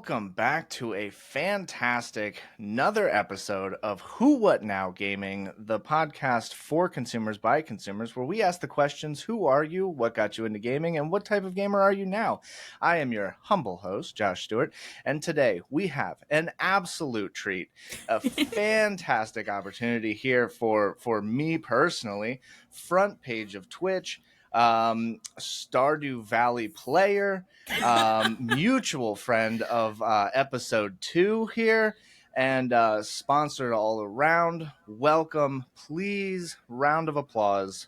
welcome back to a fantastic another episode of Who What Now Gaming, the podcast for consumers by consumers, where we ask the questions: who are you, what got you into gaming, and what type of gamer are you now? I am your humble host, Josh Stewart, and today we have an absolute treat, a fantastic opportunity here for me personally. Front page of Twitch, Stardew Valley player, mutual friend of episode 2 here, and sponsored all around. Welcome, please, round of applause,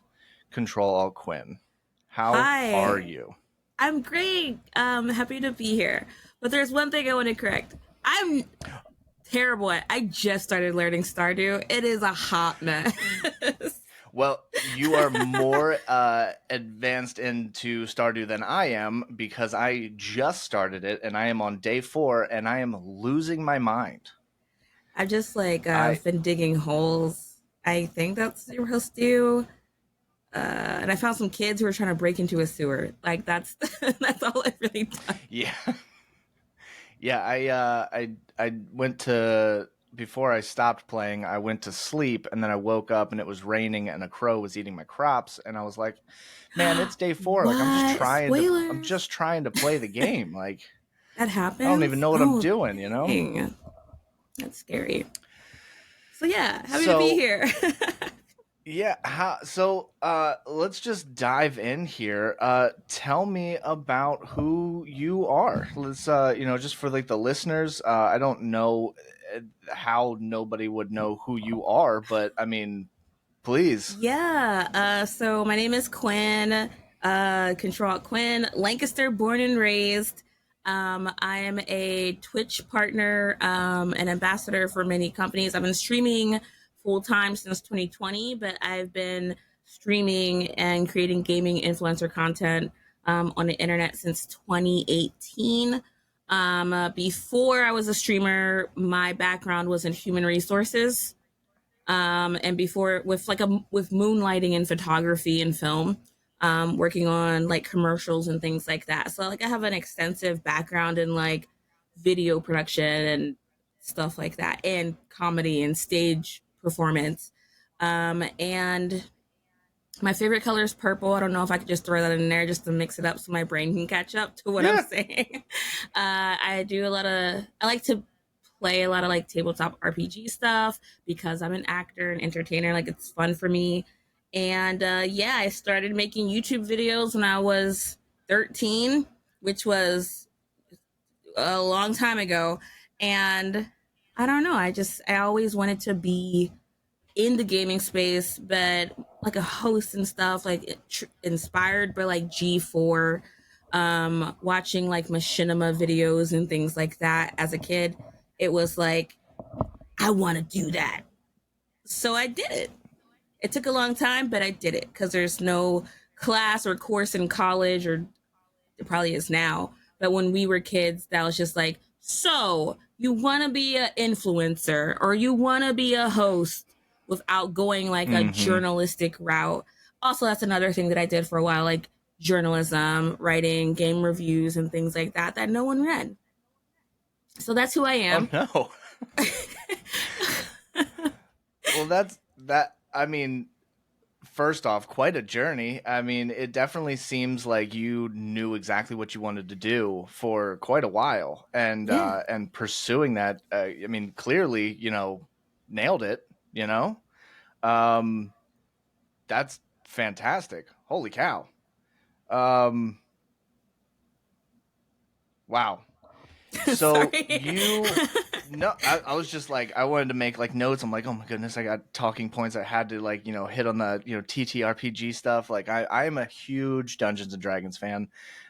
CtrlAltQuin. How are Hi, you? I'm great. Happy to be here. But there's one thing I want to correct. I'm terrible at. I just started learning Stardew. It is a hot mess. Well, you are more advanced into Stardew than I am, because I just started it and I am on day 4 and I am losing my mind. I've just I been digging holes. I think that's what you're supposed to do. And I found some kids who were trying to break into a sewer. Like that's that's all I've really done. Yeah. Yeah, I went to before I stopped playing, I went to sleep and then I woke up and it was raining and a crow was eating my crops and I was like, "Man, it's day 4. Like What? I'm Spoilers? just trying to play the game. Like That I don't even happens? know what I'm Oh, doing, you know?" dang. That's scary. So yeah, happy to be So, here. yeah, let's just dive in here. Tell me about who you are. Let's just for like the listeners, I don't know how nobody would know who you are, but I mean, please. Yeah. So my name is Quinn. Control Quinn, Lancaster, born and raised. I am a Twitch partner, and ambassador for many companies. I've been streaming full time since 2020, but I've been streaming and creating gaming influencer content on the internet since 2018. Before I was a streamer, my background was in human resources, and before with moonlighting in photography and film, working on like commercials and things like that. So like I have an extensive background in like video production and stuff like that, and comedy and stage performance. And my favorite color is purple. I don't know if I could just throw that in there just to mix it up so my brain can catch up to what I'm Yeah. saying. I like to play a lot of like tabletop RPG stuff because I'm an actor and entertainer. Like it's fun for me. And yeah, I started making YouTube videos when I was 13, which was a long time ago. And I don't know. I always wanted to be in the gaming space, but like a host and stuff, like inspired by like G4, watching like machinima videos and things like that as a kid. It was like, I want to do that. So I did it. It took a long time, but I did it because there's no class or course in college, or it probably is now. But when we were kids, that was just like, so you want to be an influencer or you want to be a host without going like a Mm-hmm. journalistic route. Also, that's another thing that I did for a while, like journalism, writing game reviews and things like that that no one read. So that's who I Oh am. no. Well, that's that. I mean, first off, quite a journey. I mean, it definitely seems like you knew exactly what you wanted to do for quite a while, Yeah. and pursuing that. I mean, clearly, nailed it. You know, um, that's fantastic. Holy cow! Um, wow. So Sorry. you no, I was just like I wanted to make like notes. I'm like, oh my goodness, I got talking points. I had to like hit on the TTRPG stuff. Like I am a huge Dungeons and Dragons fan.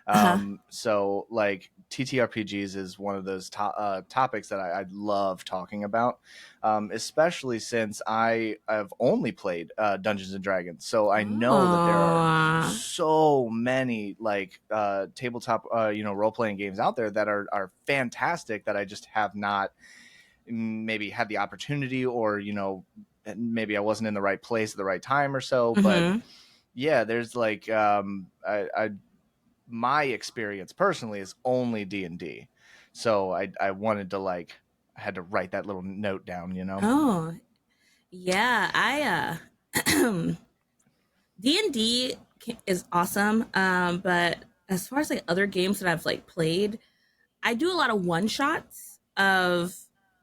Uh-huh. So like TTRPGs is one of those topics that I love talking about, especially since I have only played Dungeons and Dragons. So I know that there are Oh. so many like tabletop role playing games out there that are fantastic that I just have not maybe had the opportunity, or maybe I wasn't in the right place at the right time or so. But Mm-hmm. yeah, there's like I my experience personally is only D&D. So I wanted to like I had to write that little note down, you know. Oh, yeah. D&D is awesome. But as far as like other games that I've like played, I do a lot of one shots of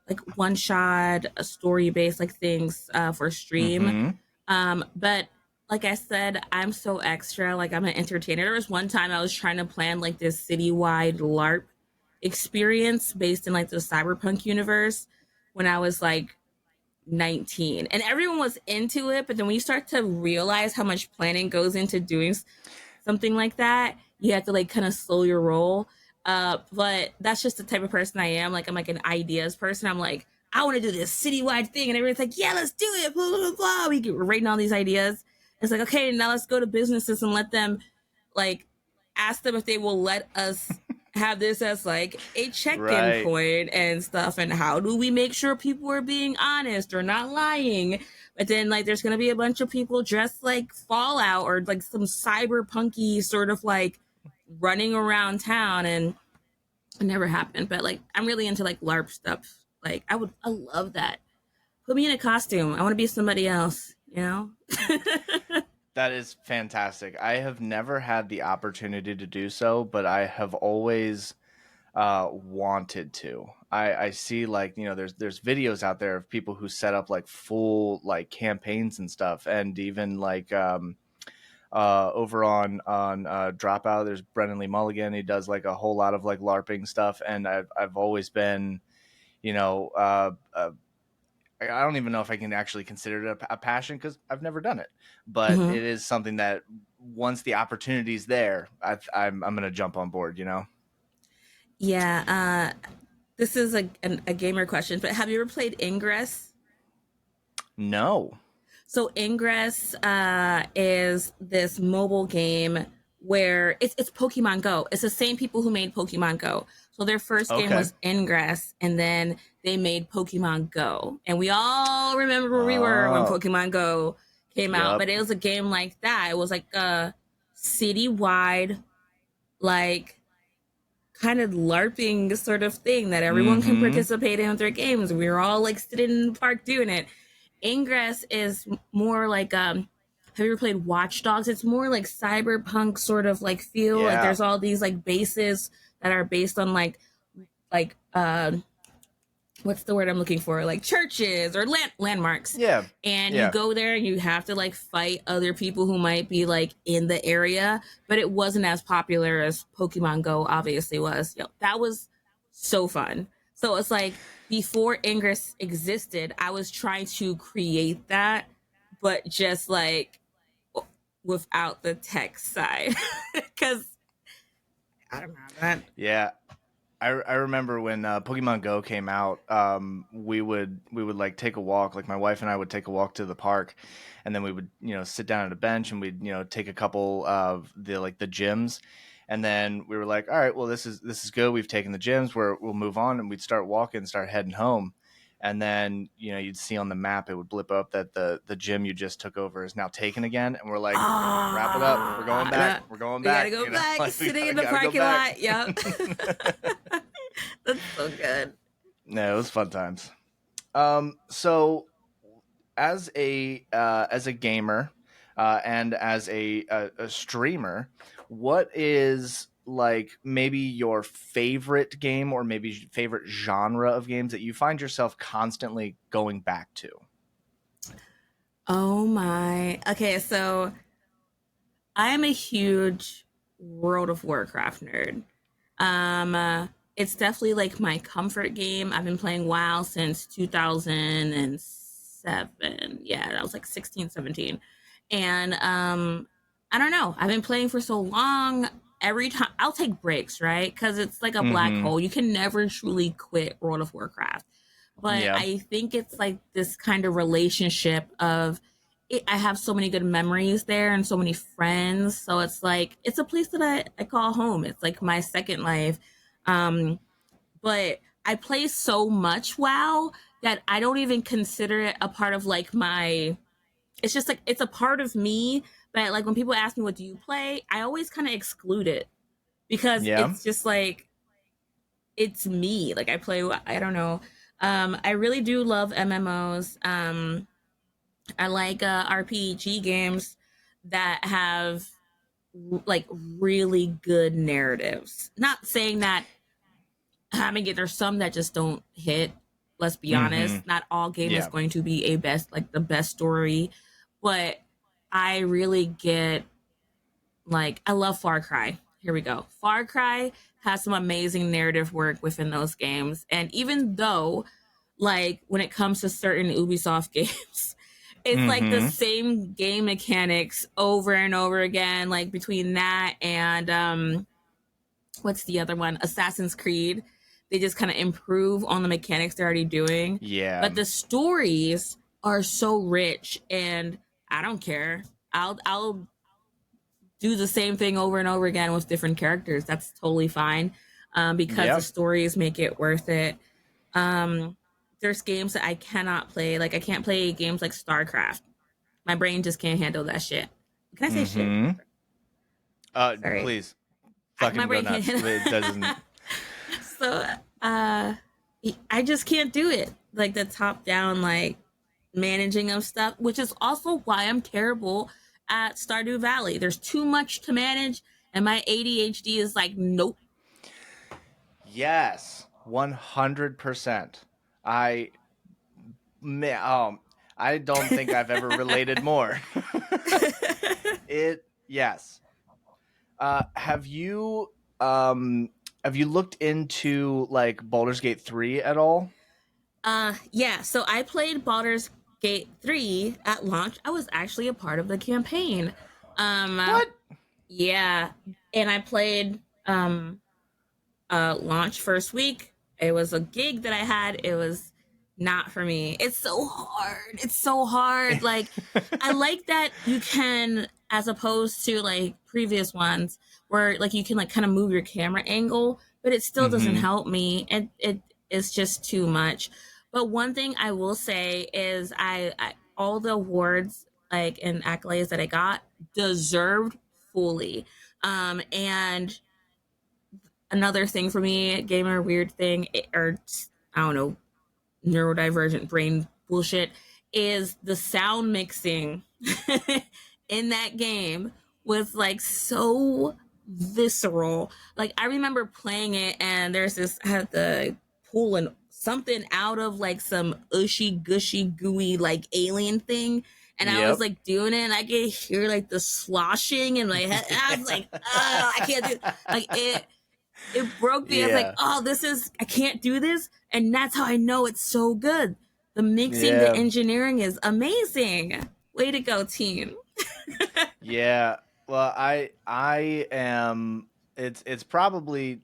like one shot, story based like things for stream. Mm-hmm. But like I said, I'm so extra. Like I'm an entertainer. There was one time I was trying to plan like this citywide LARP experience based in like the cyberpunk universe when I was like 19, and everyone was into it. But then when you start to realize how much planning goes into doing something like that, you have to like kind of slow your roll. But that's just the type of person I am. Like I'm like an ideas person. I'm like, I want to do this citywide thing, and everyone's like, yeah, let's do it. Blah blah blah. We're writing all these ideas. It's like, okay, now let's go to businesses and let them like ask them if they will let us have this as like a check-in Right. point and stuff, and how do we make sure people are being honest or not lying. But then like there's gonna be a bunch of people dressed like Fallout or like some cyberpunky sort of like running around town, and it never happened. But like I'm really into like LARP stuff. Like I love that. Put me in a costume. I want to be somebody else, you know? That is fantastic. I have never had the opportunity to do so, but I have always wanted to. I see like, you know, there's videos out there of people who set up like full like campaigns and stuff, and even like over on Dropout, there's Brendan Lee Mulligan. He does like a whole lot of like LARPing stuff, and I've always been, you know, I don't even know if I can actually consider it a passion because I've never done it, but Mm-hmm. it is something that once the opportunity's there, I'm gonna jump on board. You know? Yeah. This is a gamer question, but have you ever played Ingress? No. So Ingress is this mobile game where it's Pokemon Go. It's the same people who made Pokemon Go. So their first game Okay. was Ingress, and then they made Pokemon Go. And we all remember where we were when Oh. Pokemon Go came out. Yep. But it was a game like that. It was like a citywide, like kind of LARPing sort of thing that everyone can Mm-hmm. participate in with their games. We were all like sitting in the park doing it. Ingress is more like have you ever played Watch Dogs? It's more like cyberpunk sort of like feel. Like Yeah. there's all these like bases that are based on like what's the word I'm looking for? Like churches or landmarks. Yeah. And you Yeah. go there and you have to like fight other people who might be like in the area, but it wasn't as popular as Pokemon Go obviously was. Yo, that was so fun. So it's like before Ingress existed, I was trying to create that, but just like without the tech side. Cause I don't have that. Yeah. I remember when Pokemon Go came out, we would like take a walk. Like my wife and I would take a walk to the park, and then we would, you know, sit down at a bench and we'd, you know, take a couple of the gyms, and then we were like, all right, well this is good. We've taken the gyms. We'll move on, and we'd start walking, start heading home, and then, you know, you'd see on the map it would blip up that the gym you just took over is now taken again, and we're like, wrap it up. We're going Ah, back. We're going we gotta back. go You know, back. like Sitting in the gotta go parking back. lot. Yep. That's so good. No, it was fun times. So as a gamer and as a streamer, what is like maybe your favorite game or maybe favorite genre of games that you find yourself constantly going back to? Oh my. Okay, so I'm a huge World of Warcraft nerd. Um, uh, it's definitely like my comfort game. I've been playing WoW since 2007. Yeah, I was like 16, 17. And I don't know. I've been playing for so long. Every time I'll take breaks, right? Because it's like a black Mm-hmm. hole. You can never truly quit World of Warcraft. But Yeah. I think it's like this kind of relationship of I have so many good memories there and so many friends. So it's like it's a place that I call home. It's like my second life. Um, but I play so much WoW that I don't even consider it a part of like my. It's just like it's a part of me. But like when people ask me what do you play, I always kind of exclude it because Yeah. it's just like it's me. Like I play, I don't know. I really do love MMOs. I like RPG games that have like really good narratives. Not saying that having it, there's some that just don't hit. Let's be Mm-hmm. honest. Not all game is Yeah. going to be a best, like the best story, but I really get like I love Far Cry. Here we go. Far Cry has some amazing narrative work within those games, and even though, like when it comes to certain Ubisoft games, it's like the Mm-hmm. same game mechanics over and over again. Like between that and what's the other one? Assassin's Creed. They just kind of improve on the mechanics they're already doing, Yeah. but the stories are so rich, and I don't care. I'll do the same thing over and over again with different characters. That's totally fine, because the Yep. stories make it worth it. Um, there's games that I cannot play. Like I can't play games like StarCraft. My brain just can't handle that shit. Can I say shit? Mm-hmm. Sorry. Please, My fucking go brain nuts. can't. It doesn't. So, uh, I just can't do it. Like the top down, like managing of stuff, which is also why I'm terrible at Stardew Valley. There's too much to manage, and my ADHD is like, nope. Yes, 100%. I I don't think I've ever related more. Yes. Have you um have you looked into like Baldur's Gate 3 at all? Yeah. So I played Baldur's Gate 3 at launch. I was actually a part of the campaign. Um, What? yeah, and I played launch first week. It was a gig that I had. It was not for me. It's so hard. It's so hard. Like I like that you can, as opposed to like previous ones where like you can like kind of move your camera angle, but it still doesn't Mm-hmm. help me. And it is just too much. But one thing I will say is I all the awards like and accolades that I got deserved fully. And another thing for me, gamer weird thing, or I don't know, neurodivergent brain bullshit, is the sound mixing in that game was like so visceral. Like I remember playing it, and there's this I had to pull and something out of like some ushy gushy gooey like alien thing, and I was Yep. like doing it, and I could hear like the sloshing in my head. And I was like, oh, I can't do it. Like it broke me. I was like, Yeah. oh, this is, I can't do this. And that's how I know it's so good. The mixing, the Yeah. engineering is amazing. Way to go, team. Yeah. Well, I am it's probably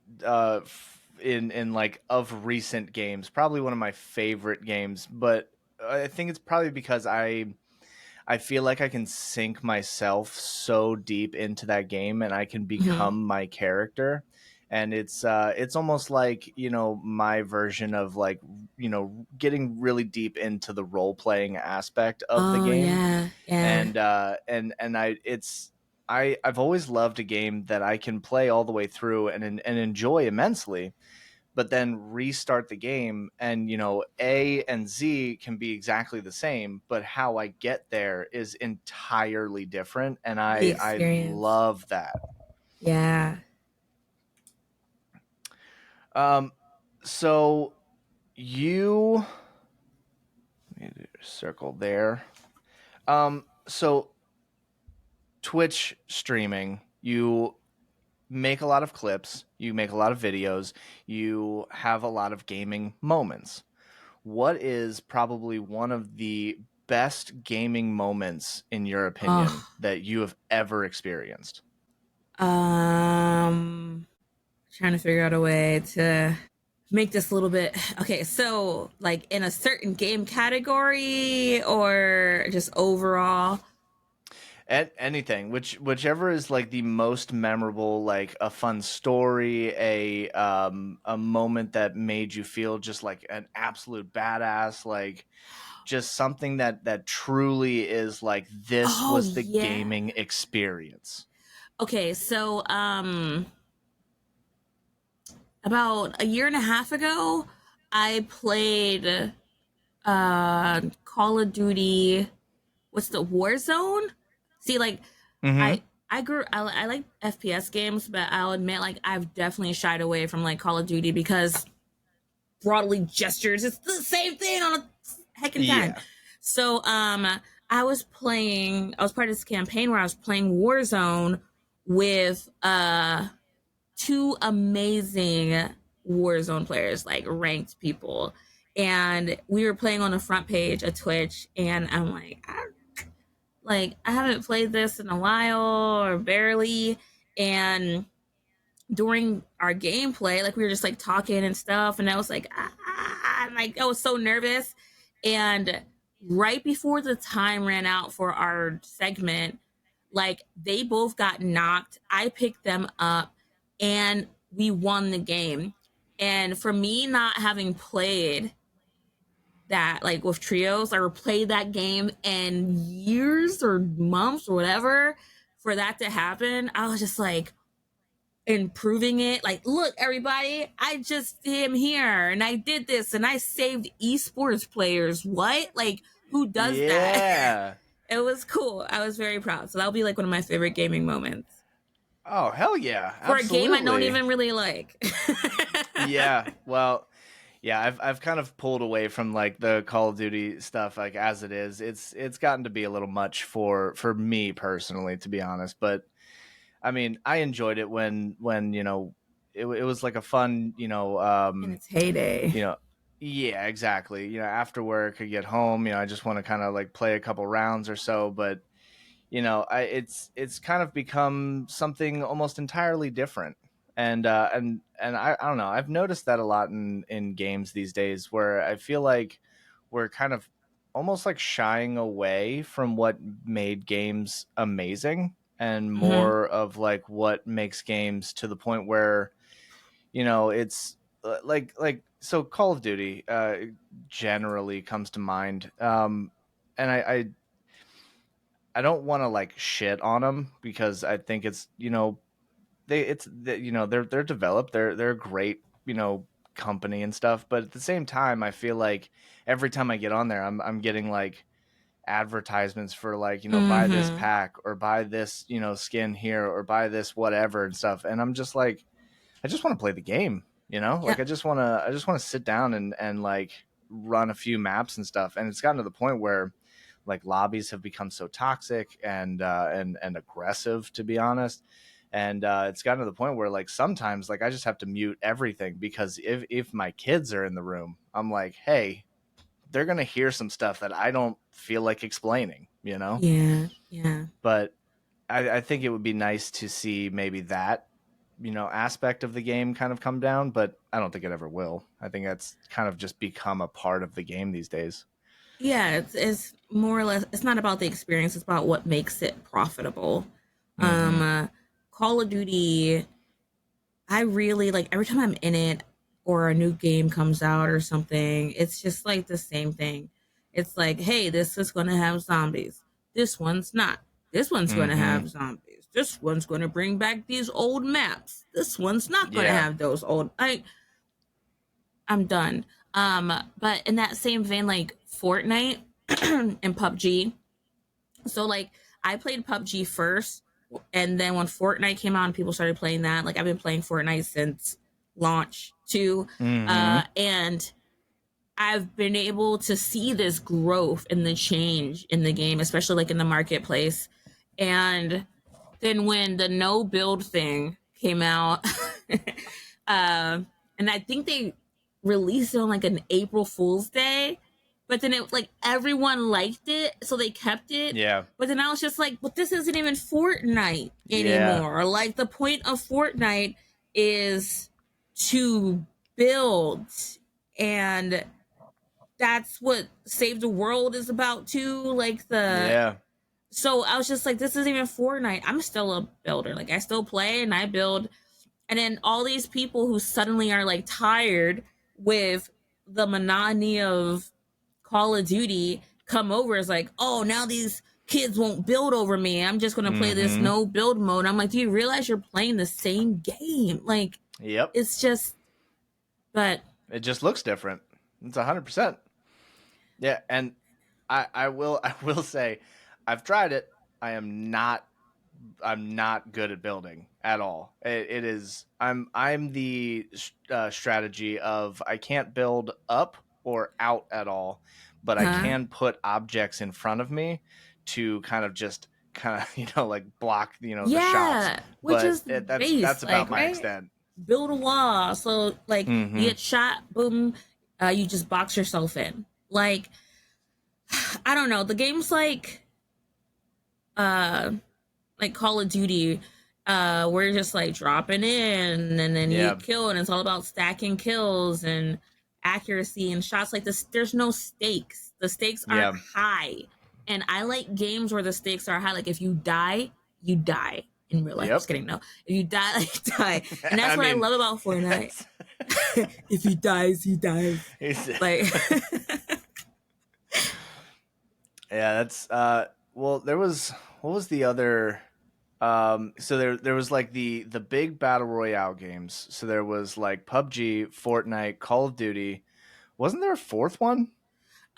in like of recent games, probably one of my favorite games, but I think it's probably because I feel like I can sink myself so deep into that game and I can Mm-hmm. become my character. And it's almost like, my version of like, getting really deep into the role playing aspect of the Oh, game. yeah. Yeah. And I've always loved a game that I can play all the way through and enjoy immensely, but then restart the game, and A and Z can be exactly the same, but how I get there is entirely different, and The I experience. love that. Yeah. um so you let me circle there. So Twitch streaming, you make a lot of clips, you make a lot of videos, you have a lot of gaming moments. What is probably one of the best gaming moments, in your opinion, Oh. that you have ever experienced? Um, Trying to figure out a way to make this a little bit okay. So, like in a certain game category or just overall? Anything, whichever is like the most memorable, like a fun story, a moment that made you feel just like an absolute badass, like just something that truly is like this Oh, was the yeah. gaming experience. Okay, so about a year and a half ago, I played Call of Duty. What's the Warzone? See, like I Mm-hmm. I like FPS games, but I'll admit like I've definitely shied away from like Call of Duty because broadly gestures. It's the same thing on a heckin' time. Yeah. So I was playing. I was part of this campaign where I was playing Warzone with two amazing Warzone players, like ranked people. And we were playing on the front page of Twitch, and I'm like, I haven't played this in a while or barely. And during our gameplay, like we were just like talking and stuff, and I was like, like I was so nervous. And right before the time ran out for our segment, like they both got knocked. I picked them up, and we won the game. And for me, not having played that like with trios or played that game in years or months or whatever, for that to happen, I was just like, improving it. Like, look, everybody, I just am here and I did this and I saved esports players. What? Like, who does that? Yeah. It was cool. I was very proud. So that'll be like one of my favorite gaming moments Oh, hell yeah. for a game I don't Absolutely. even really like. Yeah. Well, yeah, I've kind of pulled away from like the Call of Duty stuff like as it is. It's gotten to be a little much for me personally, to be honest. But I mean, I enjoyed it when, it was like a fun, In its heyday. you know, yeah, exactly. After work I get home, I just want to kind of like play a couple rounds or so, but it's kind of become something almost entirely different. And I don't know. I've noticed that a lot in games these days, where I feel like we're kind of almost like shying away from what made games amazing, and Mm-hmm. more of like what makes games to the point where it's like so Call of Duty generally comes to mind. And I don't want to like shit on them, because I think it's they're developed, they're a great company and stuff, but at the same time I feel like every time I get on there, I'm getting like advertisements for like buy this Mm-hmm. pack, or buy this skin here, or buy this whatever and stuff, and I'm just like, I just want to play the game, like Yep. I just want to sit down and like run a few maps and stuff. And it's gotten to the point where like lobbies have become so toxic and aggressive, to be honest. And it's gotten to the point where like sometimes like I just have to mute everything, because if my kids are in the room, I'm like, hey, they're gonna hear some stuff that I don't feel like explaining. Yeah. Yeah. But I think it would be nice to see maybe that aspect of the game kind of come down, but I don't think it ever will. I think that's kind of just become a part of the game these days. Yeah. It's more or less, it's not about the experience, it's about what makes it profitable. Mm-hmm. Um, uh, Call of Duty, I really like every time I'm in it or a new game comes out or something, it's just like the same thing. It's like, hey, this is going to have zombies. This one's not. This one's going to Mm-hmm. have zombies. This one's going to bring back these old maps. This one's not going to Yeah. have those old. I'm done. But in that same vein, like Fortnite and PUBG, so like I played PUBG first, and then when Fortnite came out and people started playing that, like I've been playing Fortnite since launch too, Mm-hmm. and I've been able to see this growth and the change in the game, especially like in the marketplace. And then when the no build thing came out, and I think they released it on like an April Fool's Day, but then it like everyone liked it, so they kept it. Yeah. But then I was just like, but this isn't even Fortnite Yeah. anymore. Like the point of Fortnite is to build, and that's what Save the World is about too. Like the Yeah. so I was just like, this isn't even Fortnite. I'm still a builder. Like I still play and I build. And then all these people who suddenly are like tired with the monotony of Call of Duty come over is like, oh, now these kids won't build over me. I'm just gonna play this Mm-hmm. no build mode. I'm like, do you realize you're playing the same game? Like, Yep. it's just. But It just looks different. It's 100%. Yeah, and I will say, I've tried it. I am not I'm not good at building at all. It is I'm the strategy of I can't build up or out at all, but I huh? can put objects in front of me to kind of like block the shots. Yeah, which But is that's base, about like, my right? extent. Build a wall. So like you Mm-hmm. get shot, boom, you just box yourself in. Like, I don't know. The game's uh like Call of Duty, we're just like dropping in and then you Yeah. get killed, and it's all about stacking kills and accuracy and shots like this. There's no stakes. The stakes aren't Yeah. high. And I like games where the stakes are high. Like if you die, you die in real life. Just Yep. kidding. No. If you die, like die. And that's I what I mean, love about Fortnite. that's If he dies, he dies. it's, Like yeah, that's well, there was what was the other so there was like the big battle royale games. So there was like PUBG, Fortnite, Call of Duty. Wasn't there a fourth one?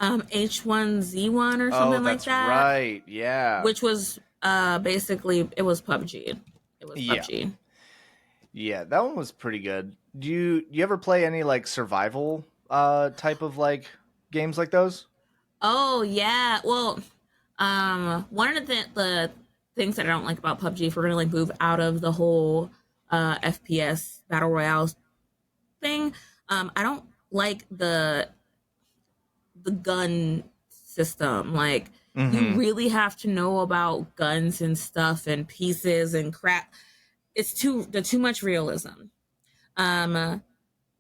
H1Z1 or Oh, something like that's that, right. Yeah. which was basically it was PUBG. It was Yeah. PUBG. Yeah, that one was pretty good. Do you ever play any like survival type of like games like those? Oh yeah. Well, one of the things that I don't like about PUBG, if we're gonna like move out of the whole FPS battle royale thing, I don't like the gun system. Like you Mhm. really have to know about guns and stuff and pieces and crap. It's too much realism. Um,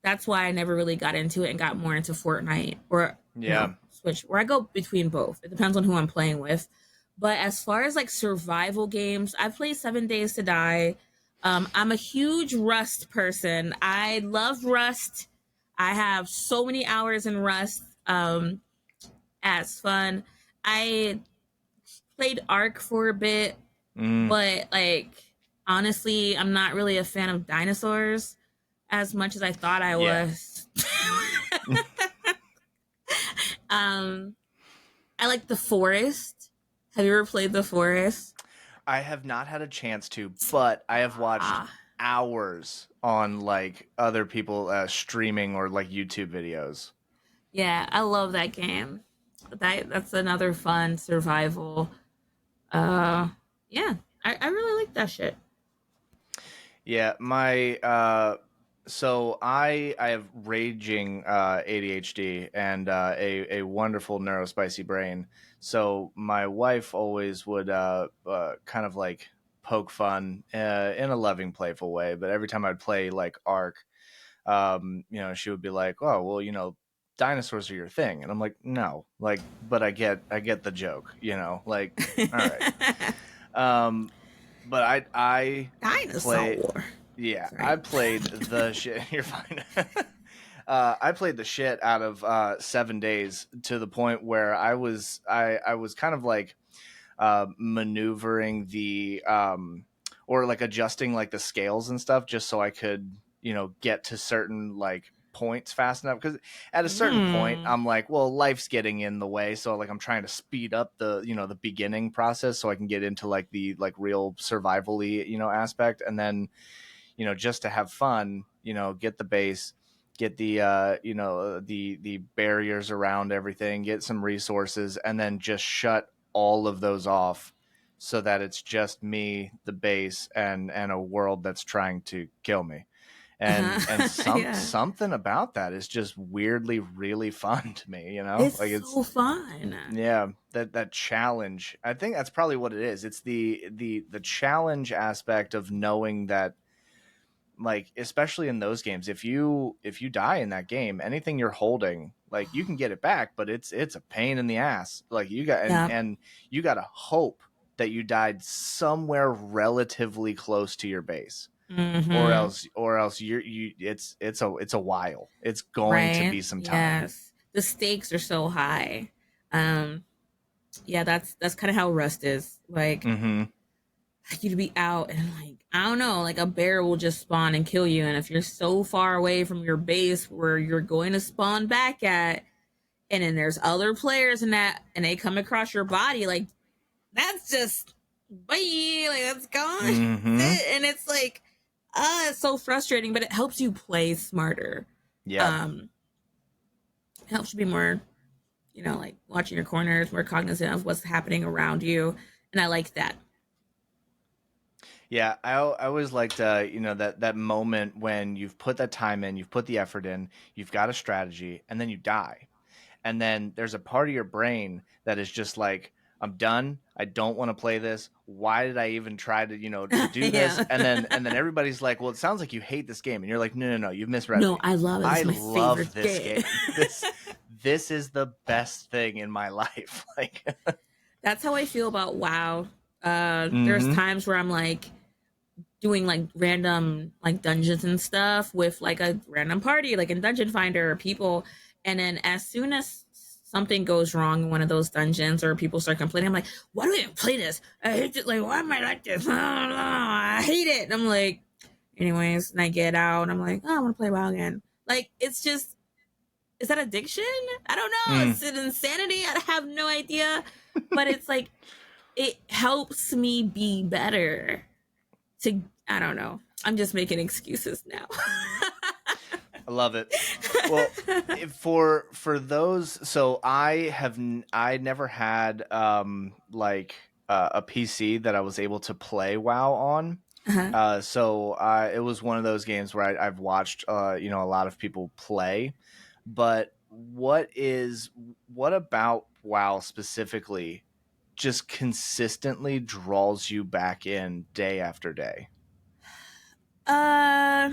that's why I never really got into it and got more into Fortnite or Yeah. Switch, where I go between both. It depends on who I'm playing with. But as far as like survival games, I've played 7 Days to Die. I'm a huge Rust person. I love Rust. I have so many hours in Rust. As fun. I played Ark for a bit, Mm. but like honestly, I'm not really a fan of dinosaurs as much as I thought I Yeah. was. um, I like The Forest. Have you ever played The Forest? I have not had a chance to, but I have watched Ah, hours on like other people streaming or like YouTube videos. yeah, I love that game. That's another fun survival. Uh, yeah, I really like that shit. Yeah, my so I have raging ADHD and a wonderful neurospicy brain. So my wife always would kind of like poke fun in a loving, playful way. But every time I'd play like Ark, she would be like, "Oh, well, dinosaurs are your thing," and I'm like, "No, like, but I get the joke, like, all right." Um, but I play, Dinosaur. yeah, Sorry. I played the shit. You're fine. I played the shit out of 7 days to the point where I was kind of like maneuvering the or like adjusting like the scales and stuff just so I could get to certain like points fast enough because at a certain point Hmm. I'm like, well, life's getting in the way, so like I'm trying to speed up the beginning process so I can get into like the like real survivally aspect, and then just to have fun, get the base, get the the barriers around everything, get some resources, and then just shut all of those off so that it's just me, the base, and a world that's trying to kill me. And Yeah. something about that is just weirdly really fun to me, It's like it's so fun. yeah, that challenge. I think that's probably what it is. It's the challenge aspect of knowing that, like, especially in those games, if you die in that game, anything you're holding, like, you can get it back, but it's a pain in the ass. Like, you got and Yeah. and you got to hope that you died somewhere relatively close to your base, or Mm-hmm. else it's a while. It's going to Right. be some time. Yes. The stakes are so high. Um, yeah, that's kind of how Rust is. Like Mhm. you'd be out and like I don't know, like a bear will just spawn and kill you. And if you're so far away from your base where you're going to spawn back at, and then there's other players in that, and they come across your body, like that's just bye, like that's gone. Mm-hmm. And it's like, it's so frustrating, but it helps you play smarter. Yep. Um, it helps you be more, like watching your corners, more cognizant of what's happening around you, and I like that. Yeah, I always liked that moment when you've put that time in, you've put the effort in, you've got a strategy, and then you die. And then there's a part of your brain that is just like, I'm done. I don't want to play this. Why did I even try to, to do this? Yeah. And then everybody's like, well, it sounds like you hate this game. And you're like, no, no, no, you've misread No, me. I love it. This I is my love favorite this game. game. This is the best thing in my life. Like, That's how I feel about WoW. There's mm-hmm. times where I'm like doing like random like dungeons and stuff with like a random party, like in Dungeon Finder or people, and then as soon as something goes wrong in one of those dungeons or people start complaining, I'm like, why do I even play this? I hate it. Like, why am I like this? I don't know. I hate it. And I'm like, anyways, and I get out and I'm like, oh, I want to play WoW again. Like, it's just, is that addiction? I don't know. Mm. Is it insanity? I have no idea. But it's like, it helps me be better to, I don't know. I'm just making excuses now. I love it. Well, for those, so I never had like a PC that I was able to play WoW on. Uh-huh. So it was one of those games where I've watched a lot of people play. But what about WoW specifically just consistently draws you back in day after day? uh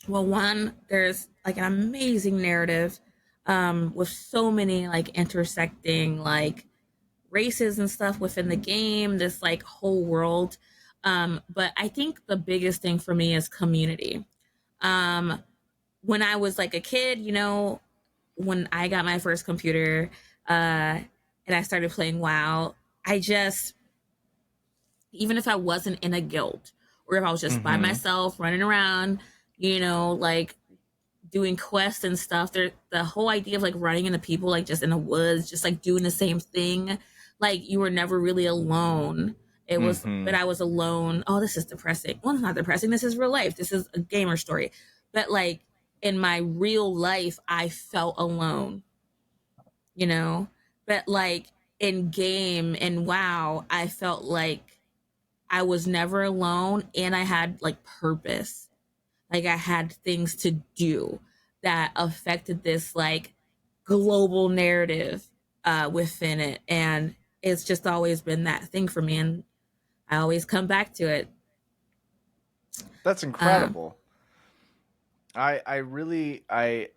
well, one, there's like an amazing narrative with so many like intersecting like races and stuff within the game, this like whole world. But I think the biggest thing for me is community. um when I was like a kid, when I got my first computer, and I started playing WoW, I just, even if I wasn't in a guild or if I was just by Mm-hmm. myself running around, like doing quests and stuff, there, the whole idea of like running into people, like just in the woods, just like doing the same thing, like you were never really alone. It was, Mm-hmm. but I was alone. Oh, this is depressing. Well, it's not depressing. This is real life. This is a gamer story. But like in my real life, I felt alone, you know? But like in game and WoW, I felt like I was never alone and I had like purpose. Like I had things to do that affected this like global narrative within it. And it's just always been that thing for me. And I always come back to it. That's Um, incredible. I really I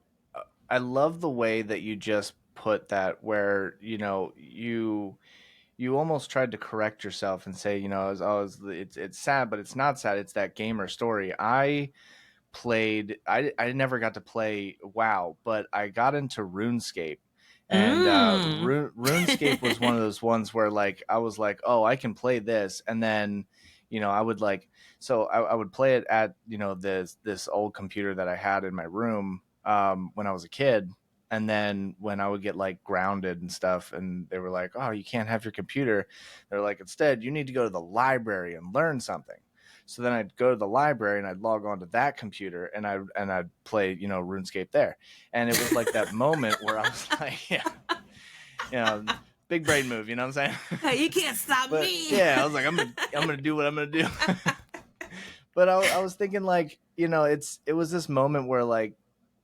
love the way that you just put that where you almost tried to correct yourself and say it's sad but it's not sad, it's that gamer story. I never got to play WoW, but I got into RuneScape. And mm. RuneScape was one of those ones where like I was like, oh, I can play this. And then I would like, so I would play it at this old computer that I had in my room when I was a kid. And then when I would get like grounded and stuff, and they were like, oh, you can't have your computer, they're like, instead you need to go to the library and learn something. So then I'd go to the library and I'd log on to that computer and I'd play, RuneScape there. And it was like that moment where I was like, yeah, you know, big brain move, you know what I'm saying? Hey, you can't stop But me. yeah, I was like, I'm gonna do what I'm gonna do. But I was thinking like, it was this moment where like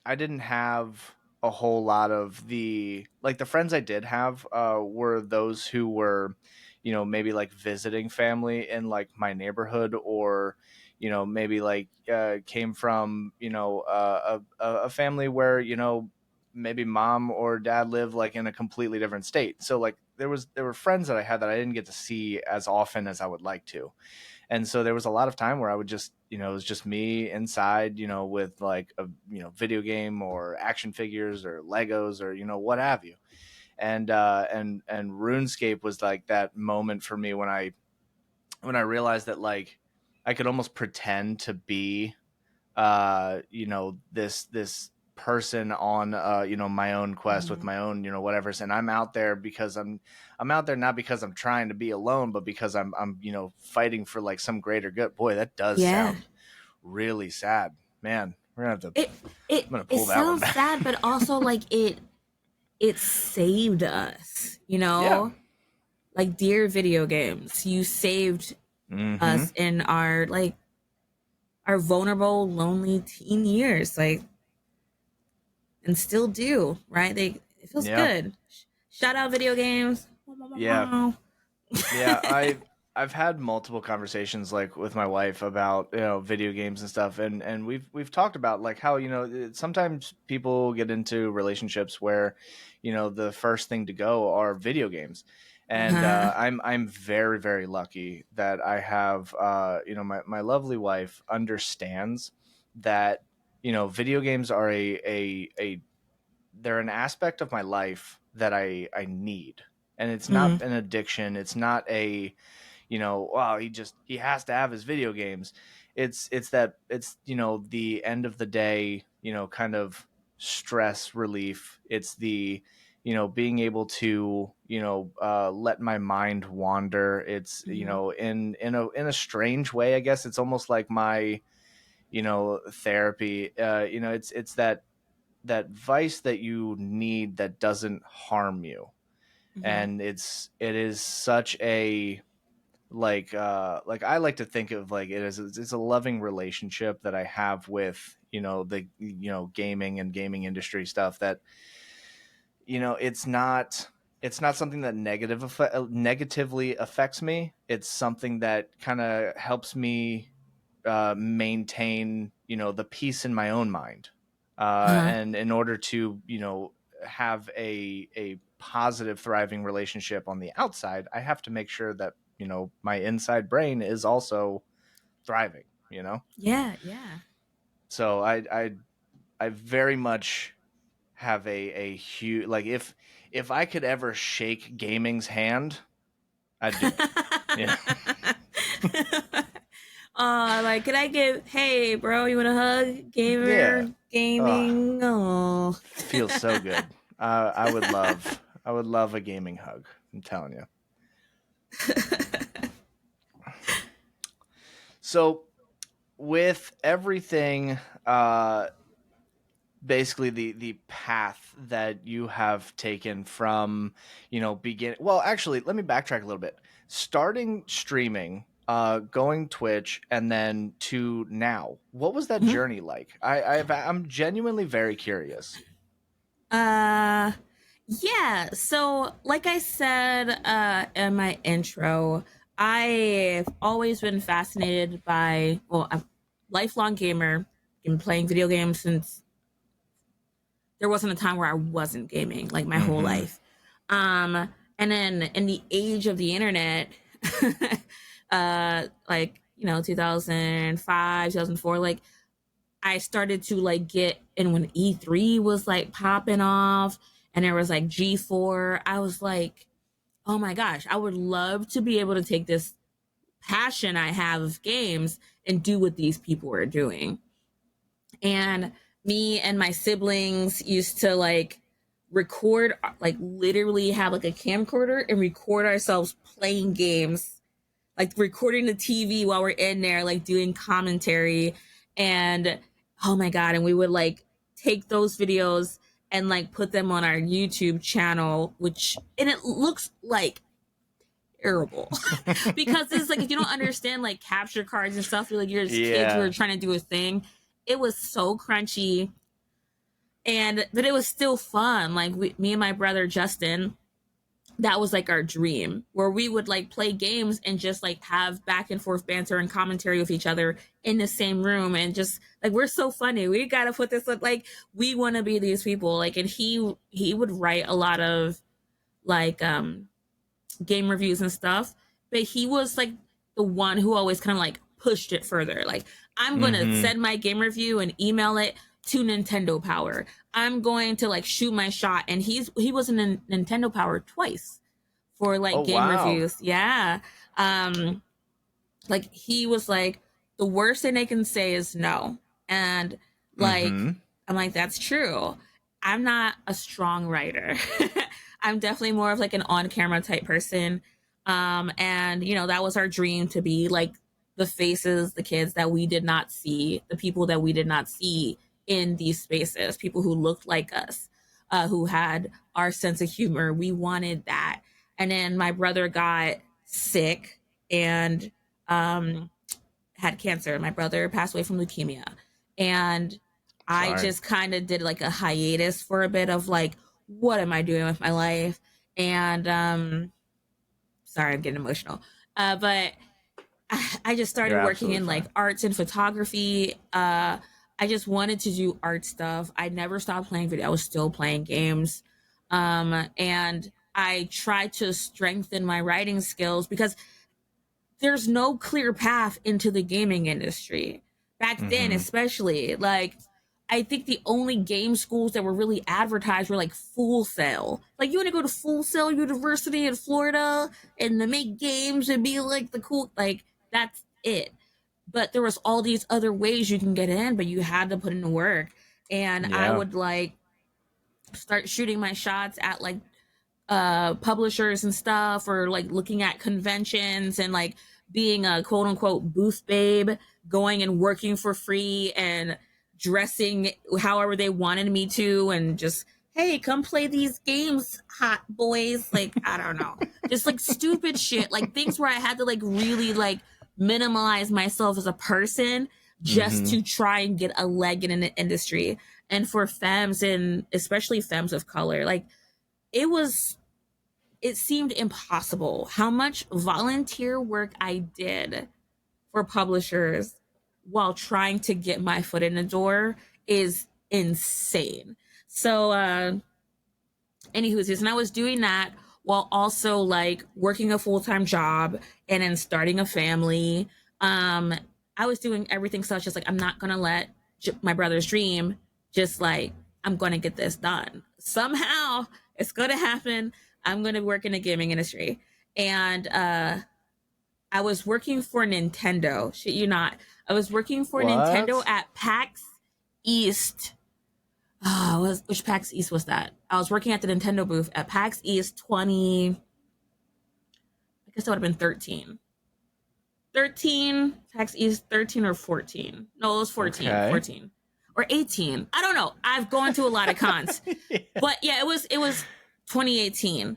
I didn't have a whole lot of the friends I did have were those who were, maybe like visiting family in like my neighborhood, or maybe like came from a family where maybe mom or dad lived like in a completely different state. So like there were friends that I had that I didn't get to see as often as I would like to. And so there was a lot of time where I would just, it was just me inside, with like a, video game or action figures or Legos or, what have you. And RuneScape was like that moment for me when I when I realized that like I could almost pretend to be this person on my own quest with Mhm. my own whatever, and I'm out there because I'm out there not because I'm trying to be alone, but because I'm fighting for like some greater good. Boy, that does Yeah. sound really sad, man. We're gonna have to It it I'm gonna it pull that one sounds back. sad, but also like it saved us, Yeah. like dear video games. You saved Mm-hmm. us in our vulnerable, lonely teen years, like, and still do, right? It feels Yeah. good. Shout out video games. Yeah. Yeah, I've had multiple conversations like with my wife about video games and stuff, and we've talked about like how sometimes people get into relationships where the first thing to go are video games, and Uh-huh. I'm very very lucky that I have my lovely wife understands that video games are a they're an aspect of my life that I need, and it's not Mm, an addiction. It's not a wow, he has to have his video games. It's that it's the end of the day, kind of stress relief. It's the being able to let my mind wander. It's mhm, in a strange way, I guess it's almost like my therapy. It's that vice that you need that doesn't harm you, mhm, and it is such a like I like to think of like it as it's a loving relationship that I have with the gaming and gaming industry stuff that it's not something that negatively affects me. It's something that kind of helps me maintain the peace in my own mind, uh-huh. and in order to have a positive thriving relationship on the outside, I have to make sure that my inside brain is also thriving. Yeah, yeah. So I very much have a huge like if I could ever shake gaming's hand, I'd do it. Yeah. Like, could I give, hey, bro, you want a hug? Yeah. Gamer, Oh, gaming, oh. feels so good. I would love a gaming hug. I'm telling you. So with everything, uh, basically the path that you have taken from begin. Well, actually, let me backtrack a little bit. Starting streaming, going Twitch, and then to now. What was that Mhm. journey like? I'm genuinely very curious. Uh, yeah. So, like I said, in my intro, I've always been fascinated by, well, I'm a lifelong gamer. Been playing video games since there wasn't a time where I wasn't gaming, like my whole Mm-hmm. life. And then in the age of the internet, like 2005, 2004, like I started to like get in when E3 was like popping off, and there was like G4. I was like, oh my gosh, I would love to be able to take this passion I have of games and do what these people are doing. And me and my siblings used to like record, like literally have like a camcorder and record ourselves playing games, like recording the TV while we're in there, like doing commentary. And oh my God, and we would like take those videos and like put them on our YouTube channel, and it looks like terrible because it's like if you don't understand like capture cards and stuff, you're like you're just kids who are Yeah. trying to do a thing. It was so crunchy, and but it was still fun. Like me and my brother Justin, that was like our dream where we would like play games and just like have back and forth banter and commentary with each other in the same room, and just like we're so funny, we gotta put this up, like we want to be these people, like. And he would write a lot of like game reviews and stuff, but he was like the one who always kind of like pushed it further. Like, I'm going to Mm-hmm. send my game review and email it to Nintendo Power. I'm going to like shoot my shot. And he was in Nintendo Power twice for Oh like game wow. reviews. Yeah. Um Like he was like, the worst thing they can say is no. And like Mm-hmm. I'm like, that's true. I'm not a strong writer. I'm definitely more of like an on-camera type person. And you know, that was our dream, to be like the faces, the kids that we did not see, the people that we did not see in these spaces, people who looked like us, who had our sense of humor. We wanted that. And then my brother got sick and um, had cancer. My brother passed away from leukemia. And I Sorry. just kind of did like a hiatus for a bit of like, what am I doing with my life? And sorry, I'm getting emotional. But I just You're started working absolutely in like fine. arts and photography. I just wanted to do art stuff. I never stopped playing video. I was still playing games. And I tried to strengthen my writing skills because there's no clear path into the gaming industry. Back then, Mm-hmm. especially, like, I think the only game schools that were really advertised were like Full Sail. Like, you want to go to Full Sail University in Florida and to make games and be like the cool, like, that's it. But there was all these other ways you can get in, but you had to put in the work. And I Yeah. would like start shooting my shots at like publishers and stuff, or like looking at conventions and like being a quote unquote booth babe, going and working for free and dressing however they wanted me to, and just, hey, come play these games, hot boys. Like, I don't know, just like stupid shit, like things where I had to like really like minimize myself as a person just Mm-hmm. to try and get a leg in an industry. And for femmes, and especially femmes of color, like it was, it seemed impossible how much volunteer work I did for publishers while trying to get my foot in the door is insane. So, anywho's, and I was doing that while also like working a full time job and then starting a family. Um, I was doing everything such as like, I'm not gonna let my brother's dream just like, I'm gonna get this done somehow. It's gonna happen. I'm gonna work in the gaming industry. And I was working for Nintendo. Shit, you not. I was working for Nintendo What? at PAX East. Which PAX East was that? I was working at the Nintendo booth at PAX East 20. I guess that would have been 13. 13, PAX East 13 or 14. No, it was 14. Okay. 14. Or 18. I don't know. I've gone to a lot of cons. Yeah. But yeah, it was 2018.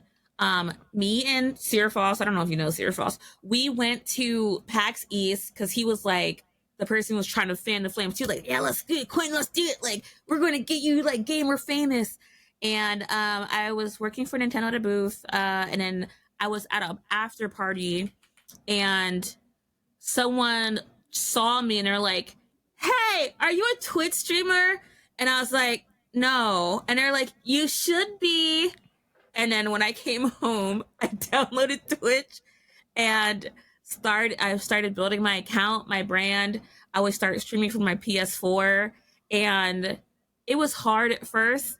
Me and Sierra Foss, I don't know if you know Sierra Foss, we went to PAX East because he was like, the person who was trying to fan the flames. He was like, yeah, let's do it, Quinn, let's do it. Like, we're gonna get you like gamer famous. And I was working for Nintendo at a booth, and then I was at an after party, and someone saw me and they're like, hey, are you a Twitch streamer? And I was like, no. And they're like, you should be. And then when I came home, I downloaded Twitch and I started building my account, my brand. I would start streaming from my PS4, and it was hard at first,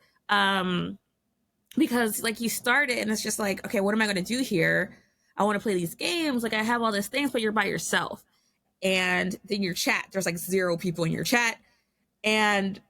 because like you start it and it's just like, okay, what am I going to do here? I want to play these games, like I have all these things, but you're by yourself. And then your chat, there's like zero people in your chat, and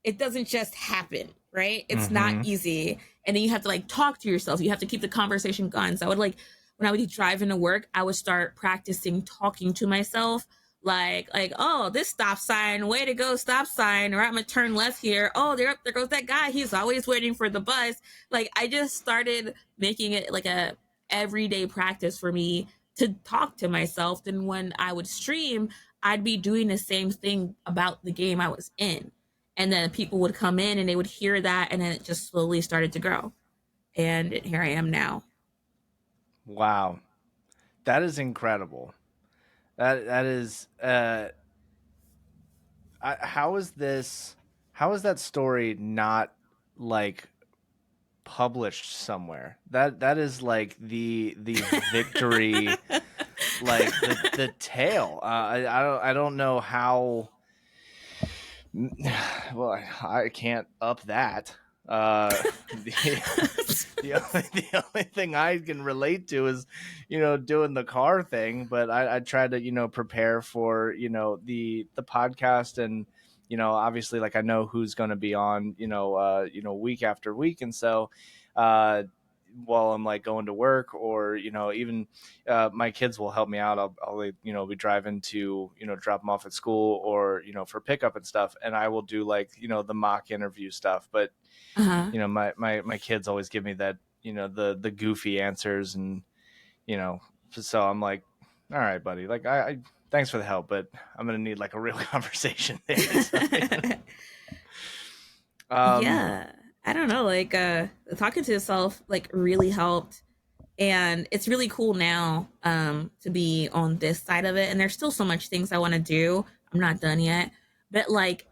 it doesn't just happen, right? It's not Mm-hmm. easy. And then you have to like talk to yourself. You have to keep the conversation going. So I would like, when I would be driving to work, I would start practicing talking to myself. Like, oh, this stop sign, way to go, stop sign, or I'm gonna turn left here. Oh, there goes that guy. He's always waiting for the bus. Like, I just started making it like a everyday practice for me to talk to myself. Then when I would stream, I'd be doing the same thing about the game I was in, and then people would come in and they would hear that, and then it just slowly started to grow, and here I am now. Wow. That is incredible. That is how is this, how is that story not like published somewhere? That is like the victory, like the tale. I don't know how. Well, I can't up that. the only thing I can relate to is, doing the car thing. But I try to, prepare for, the podcast, and, obviously, like, I know who's going to be on, week after week. And so, uh, while I'm like going to work, or, even my kids will help me out. I'll be driving to, drop them off at school, or, for pickup and stuff. And I will do, like, the mock interview stuff. But Uh-huh. my kids always give me that, the goofy answers. And so I'm like, all right, buddy, like, I thanks for the help, but I'm gonna need like a real conversation there. So, um Yeah. I don't know, like talking to yourself like really helped, and it's really cool now to be on this side of it, and there's still so much things I want to do. I'm not done yet, but like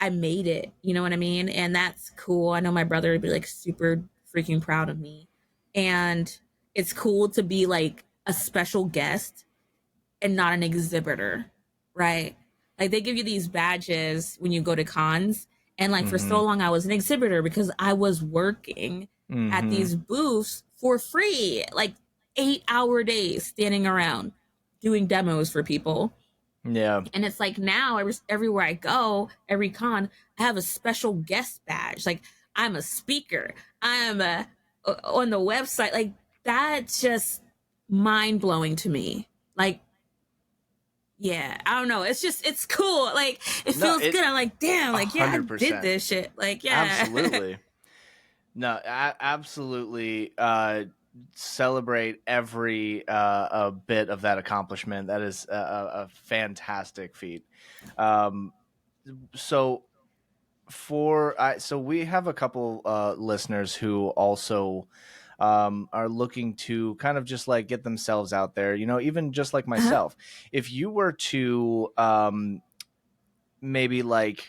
I made it, you know what I mean? And that's cool. I know my brother would be like super freaking proud of me. And it's cool to be like a special guest and not an exhibitor, right? Like they give you these badges when you go to cons. And like for so mhm, long, I was an exhibitor because I was working at mhm, these booths for free, like 8-hour days standing around doing demos for people. yeah. And it's like now, everywhere I go, every con, I have a special guest badge. Like I'm a speaker. I'm on the website. Like that's just mind blowing to me. Like yeah, I don't know. It's just it's cool. Like it No, feels good. I'm like damn. Like yeah, I did 100%. this shit. Like yeah. Absolutely. No, absolutely. Celebrate every a bit of that accomplishment. That is a fantastic feat. Um, so so we have a couple listeners who also are looking to kind of just like get themselves out there. Even just like Uh-huh. myself, if you were to maybe like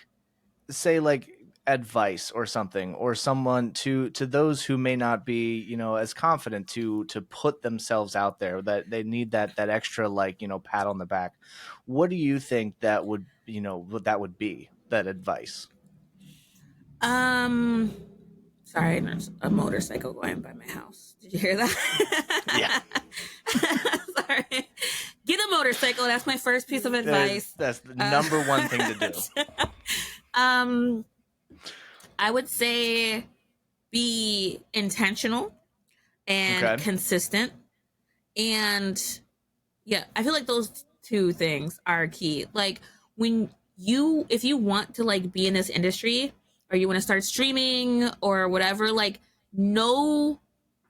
say like advice or something, or someone to those who may not be as confident to put themselves out there, that they need that extra, like, pat on the back, what do you think that would what that would be, that advice? Um. Sorry, there's a motorcycle going by my house. Did you hear Yeah, that? Sorry. Get a motorcycle. That's my first piece of advice. that's the Uh, number one thing to do. um, I would say be intentional and Okay. consistent. And yeah, I feel like those two things are key. Like if you want to like be in this industry, or you want to start streaming or whatever, like know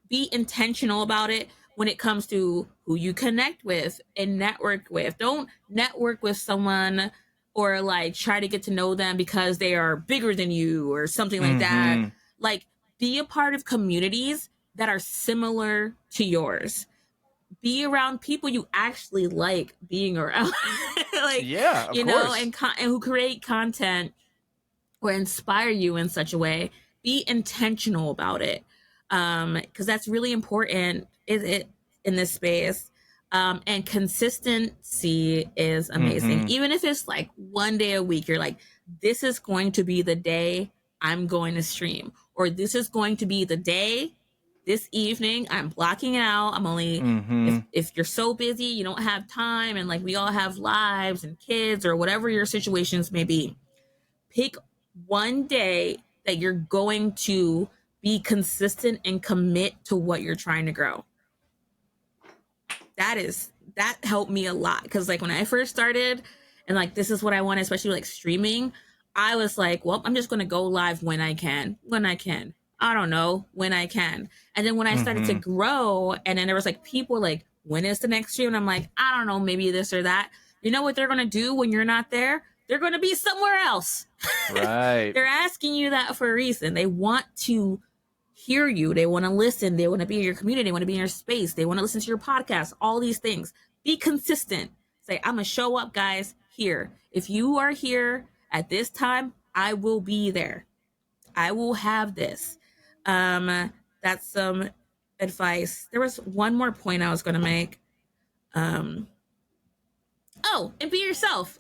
be intentional about it when it comes to who you connect with and network with. Don't network with someone or like try to get to know them because they are bigger than you or something like that. Mm-hmm. Like be a part of communities that are similar to yours. Be around people you actually like being around. Like, Yeah, of course. and who create content or inspire you in such a way. Be intentional about it, because that's really important. It in this space, and consistency is amazing. Mm-hmm. Even if it's like one day a week, you're like, this is going to be the day I'm going to stream, or this is going to be the day. This evening, I'm blocking it out. I'm only Mm-hmm. if you're so busy, you don't have time, and like we all have lives and kids or whatever your situations may be, pick one day that you're going to be consistent and commit to what you're trying to grow. That helped me a lot, because like when I first started and like this is what I want, especially like streaming, I was like, well, I'm just going to go live when I can, I don't know, when I can. And then when I started to Mm-hmm. grow, and then there was like people like, when is the next stream? And I'm like, I don't know, maybe this or that. You know what they're going to do when you're not there? They're going to be somewhere else. Right. They're asking you that for a reason. They want to hear you. They want to listen. They want to be in your community. They want to be in your space. They want to listen to your podcast, all these things. Be consistent. Say, I'm going to show up, guys, here. If you are here at this time, I will be there. I will have this. That's some advice. There was one more point I was going to make. Um, oh, and be yourself.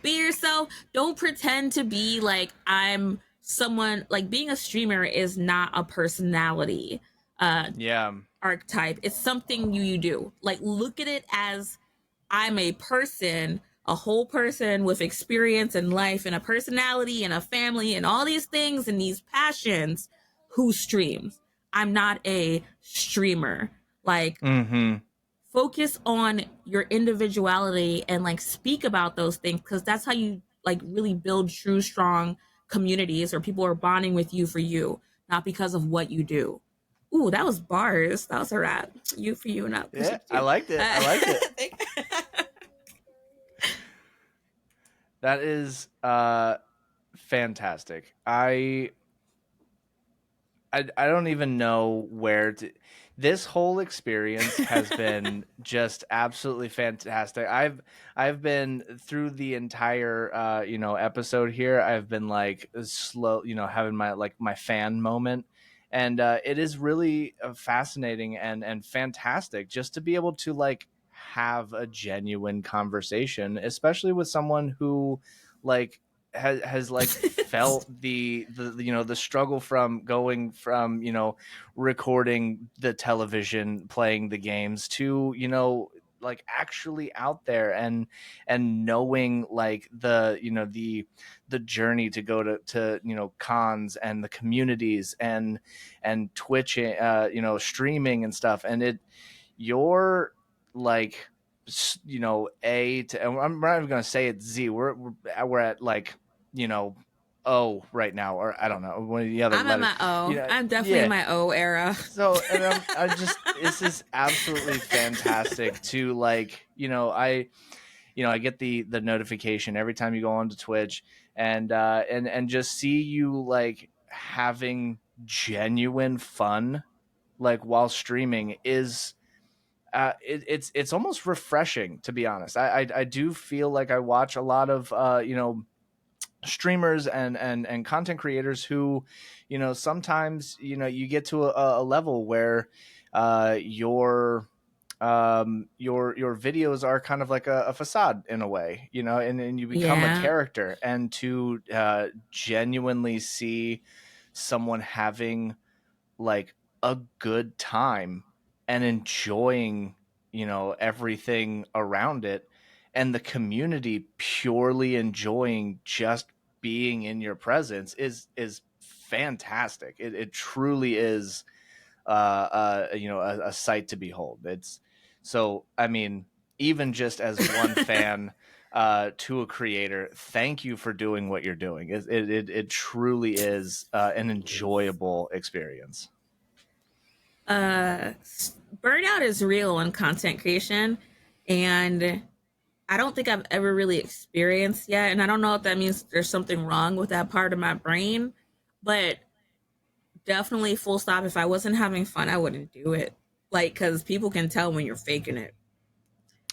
Be yourself. Don't pretend to be like I'm someone like being a streamer is not a personality Yeah. archetype. It's something you do. Like look at it as I'm a person, a whole person with experience in life and a personality and a family and all these things and these passions who streams. I'm not a streamer. Like Mm-hmm. focus on your individuality and like speak about those things because that's how you like really build true strong communities or people are bonding with you for you, not because of what you do. Ooh, that was bars. That was a wrap. You for you, not Yeah, pushing I you. liked it. I liked it. That is fantastic. I don't even know where to. This whole experience has been just absolutely fantastic. I've been through the entire episode here. I've been like slow, having my fan moment, and it is really fascinating and fantastic just to be able to like have a genuine conversation, especially with someone who like has like felt the struggle from going from recording the television, playing the games, to like actually out there and knowing like the journey to go to cons and the communities and Twitch, streaming and stuff. And you're like A to, and I'm not even going to say it's Z. We're at like O right now, or I don't know, one of the other I'm at letters. my O. I'm definitely in Yeah. my O era. So, and I just, this is absolutely fantastic to like, I get the notification every time you go onto Twitch, and just see you like having genuine fun like while streaming is it's almost refreshing, to be honest. I do feel like I watch a lot of streamers and content creators who sometimes you get to a level where your videos are kind of like a facade in a way, and you become a Yeah. character. And to genuinely see someone having like a good time and enjoying everything around it, and the community purely enjoying just being in your presence is fantastic. It truly is a sight to behold. It's so, I mean, even just as one fan to a creator, thank you for doing what you're doing. It truly is an enjoyable experience. uh Burnout is real in content creation, and I don't think I've ever really experienced yet, and I don't know if that means there's something wrong with that part of my brain, but definitely full stop, if I wasn't having fun I wouldn't do it, like cuz people can tell when you're faking it.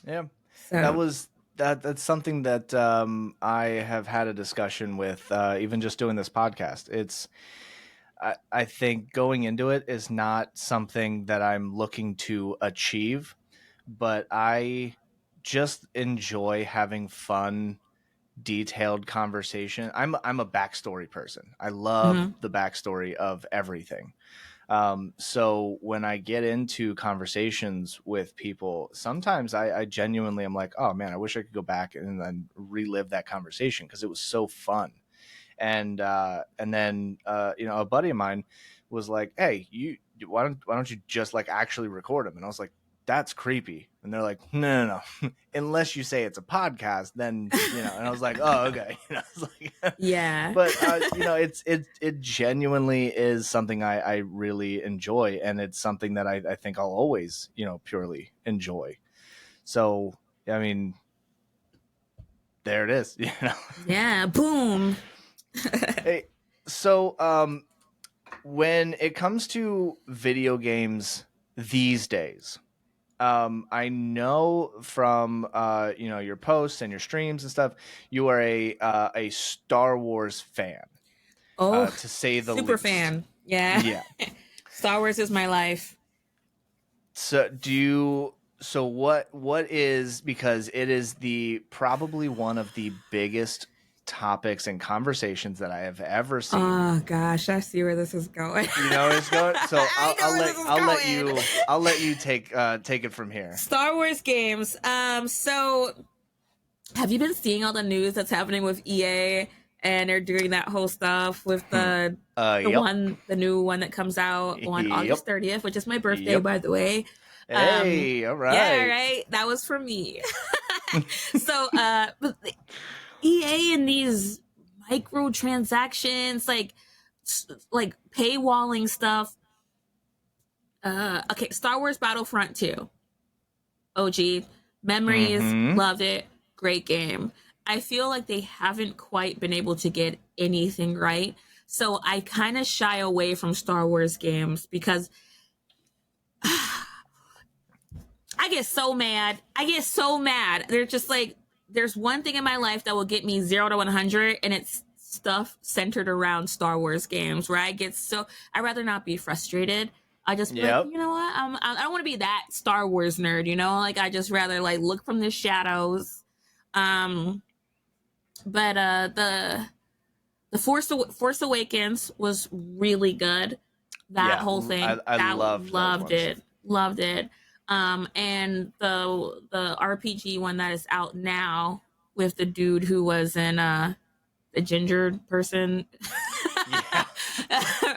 Yeah, that So was that's something that I have had a discussion with, even just doing this podcast. I think going into it is not something that I'm looking to achieve, but I just enjoy having fun, detailed conversation. I'm a backstory person. I love mhm. the backstory of everything. So when I get into conversations with people, sometimes I genuinely am like, oh man, I wish I could go back and then relive that conversation because it was so fun. And then a buddy of mine was like, hey, you why don't you just like actually record them? And I was like, that's creepy. And they're like, no, unless you say it's a podcast, then and I was like, oh, okay. It's like, Yeah. but it genuinely is something I really enjoy, and it's something that I think I'll always purely enjoy. So I mean, there it is. Yeah, boom. Hey, so when it comes to video games these days, I know from your posts and your streams and stuff, you are a Star Wars fan, Oh, to say the super least. fan. Yeah. Yeah. Star Wars is my life. So do you? So what is, because it is the probably one of the biggest. topics and conversations that I have ever seen. Oh gosh, I see where this is going. You know where it's going. So I know where this is going. I'll let you take it from here. Star Wars games. So have you been seeing all the news that's happening with EA, and they're doing that whole stuff with Yep. the new one that comes out on Yep. August 30th, which is my birthday, Yep. by the way. Hey, all Yeah, right. right. That was for me. So but the EA and these microtransactions, like paywalling stuff. Okay, Star Wars Battlefront 2. OG. Memories, Mm-hmm. loved it. Great game. I feel like they haven't quite been able to get anything right. So I kind of shy away from Star Wars games because I get so mad. I get so mad. They're just like, there's one thing in my life that will get me 0 to 100, and it's stuff centered around Star Wars games where I'd rather not be frustrated. I just be like, Yep. you know what? I don't want to be that Star Wars nerd, you know? Like, I just rather like look from the shadows. Um, but the Force Awakens was really good. That Yeah. whole thing, I that loved those loved ones. it, loved it. And the RPG one that is out now with the dude who was in the ginger person Yeah.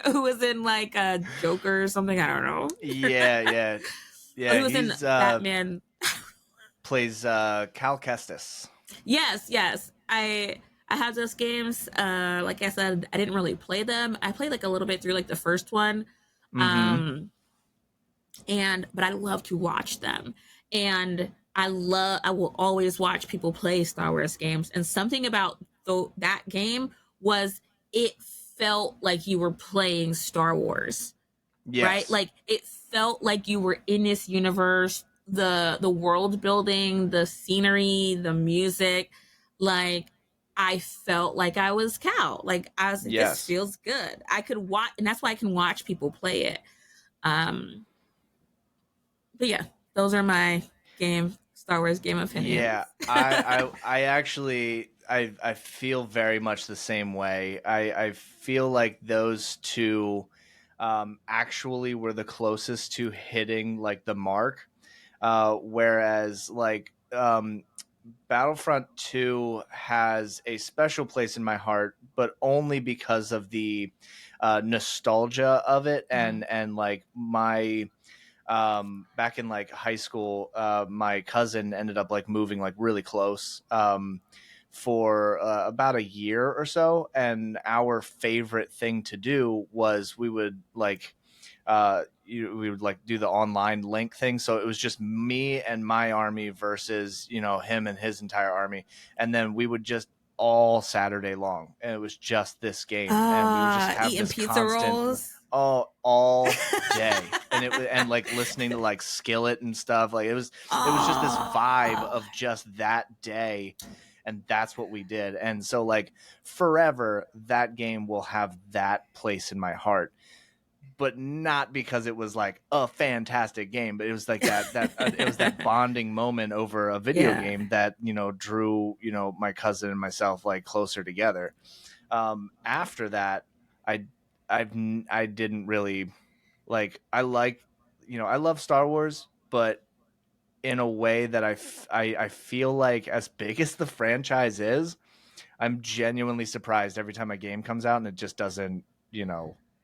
who was in like a Joker or something. I don't know. Yeah, yeah. Oh, he Yeah, was in he's Batman. plays Cal Kestis. Yes, yes. I have those games. Like I said, I didn't really play them. I played like a little bit through like the first one. Mm-hmm. Um but I love to watch them. And I will always watch people play Star Wars games. And something about that game was it felt like you were playing Star Wars, right? Yes. Like it felt like you were in this universe, the world building, the scenery, the music. Like I felt like I was Cal. Like I was like, this Yes. feels good. I could watch, and that's why I can watch people play it. Um, but yeah, those are my Star Wars game Yeah, opinions. I actually I feel very much the same way. I feel like those two actually were the closest to hitting like the mark. Whereas like Battlefront 2 has a special place in my heart, but only because of the nostalgia of it Mhm. and like my back in like high school, my cousin ended up like moving like really close for about a year or so, and our favorite thing to do was we would like we would like do the online link thing. So it was just me and my army versus him and his entire army, and then we would just all Saturday long, and it was just this game, and we would just have Eating this pizza constant rolls. all day, and and like listening to like Skillet and stuff. Like it was just this vibe Oh, of just that day, and that's what we did. And so like forever that game will have that place in my heart, but not because it was like a fantastic game, but it was like that it was that bonding moment over a video yeah. game that drew my cousin and myself like closer together. After that, I I didn't really like. I love Star Wars, but in a way that I feel like as big as the franchise is, I'm genuinely surprised every time a game comes out and it just doesn't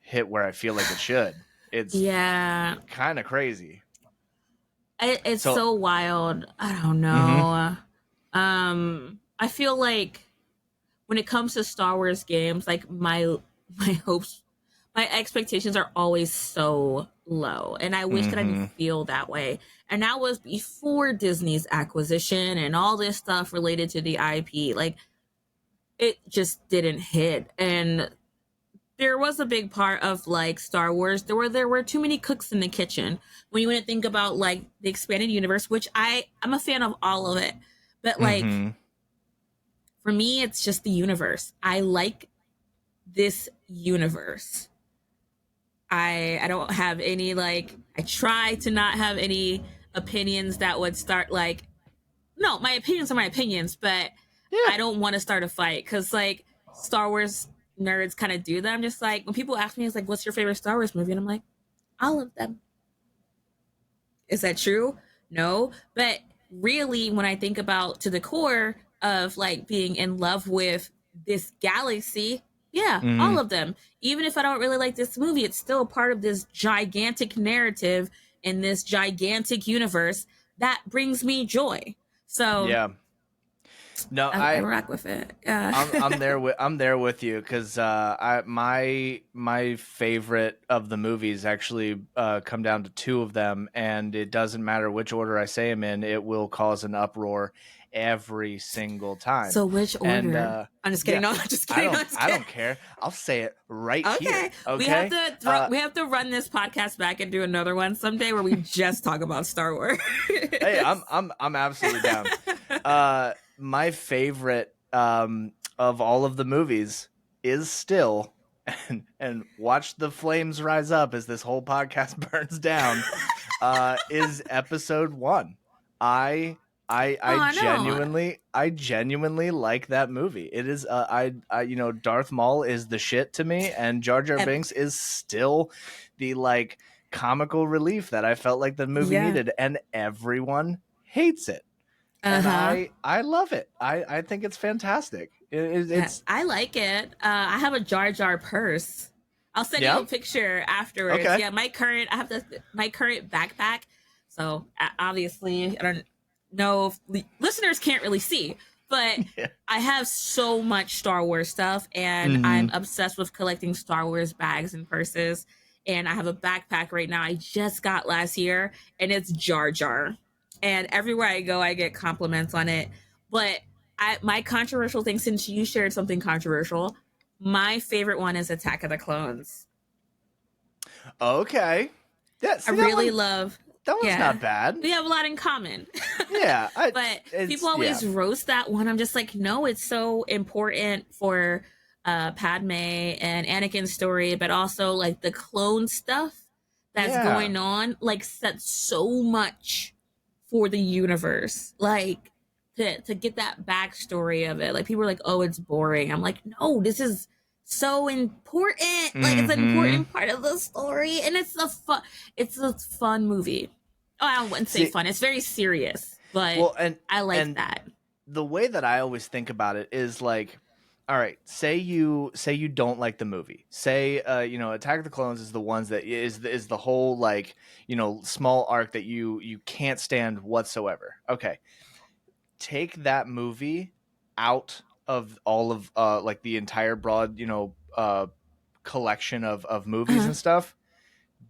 hit where I feel like it should. It's Yeah. kind of crazy. It's So, so wild. I don't mm-hmm, know. I feel like when it comes to Star Wars games, like my hopes, my expectations are always so low, and I wish that I didn't mm-hmm, feel that way. And that was before Disney's acquisition and all this stuff related to the IP. Like it just didn't hit, and there was a big part of like Star Wars. There were too many cooks in the kitchen when you want to think about like the expanded universe, which I'm a fan of all of it, but like mm-hmm. for me, it's just the universe. I like this universe. I don't have any like I try to not have any opinions that would start like no, my opinions are my opinions, but I Yeah. don't want to start a fight because like Star Wars nerds kind of do that. I'm just like when people ask me, it's like, "What's your favorite Star Wars movie?" and I'm like, all of them. Is that true? No. But really, when I think about to the core of like being in love with this galaxy, yeah, all Hmm. of them. Even if I don't really like this movie, it's still a part of this gigantic narrative in this gigantic universe that brings me joy. So Yeah. No, I rock with it. Yeah. I'm there with you because I my favorite of the movies actually come down to two of them, and it doesn't matter which order I say them in, it will cause an uproar every single time. So which And order? I'm just kidding. yeah, No, I'm just kidding. No, I'm just I kidding. don't care. I'll say it right here. Okay, Okay. we have to run this podcast back and do another one someday where we just talk about Star Wars. Hey, I'm absolutely down. My favorite of all of the movies is still and watch the flames rise up as this whole podcast burns down. Is episode 1. I Oh no! I genuinely like that movie. It is I you know, Darth Maul is the shit to me, and Jar Jar Ep- Binks is still the like comical relief that I felt like the movie yeah. needed, and everyone hates it. Uh And huh. I love it. I think it's fantastic. It's I like it. I have a Jar Jar purse. I'll send you yeah. a picture afterwards. Okay. Yeah, I have my current backpack. So obviously, I don't know if listeners can't really see, but Yeah. I have so much Star Wars stuff, and I'm Hmm. obsessed with collecting Star Wars bags and purses. And I have a backpack right now I just got last year, and it's Jar Jar. And everywhere I go, I get compliments on it. But my controversial thing, since you shared something controversial, my favorite one is Attack of the Clones. Okay. Yeah, I see really love, that one's not yeah, bad. we have a lot in common. Yeah, I But people it's yeah. always roast that one. I'm just like, no, it's so important for Padme and Anakin's story, but also like the clone stuff that's Yeah. going on, like sets so much for the universe. Like to get that backstory of it. Like people are like, oh, it's boring. I'm like, no, this is so important. Like it's an Mhm. important part of the story, and it's a fun movie. Oh, I wouldn't say See, fun. It's very serious, but well, I like and that. the way that I always think about it is like, all right, say you don't like the movie. Say you know, Attack of the Clones is the ones that is the whole like, you know, small arc that you can't stand whatsoever. Okay. Take that movie out of all of like the entire broad, you know, collection of movies Uh-huh. and stuff.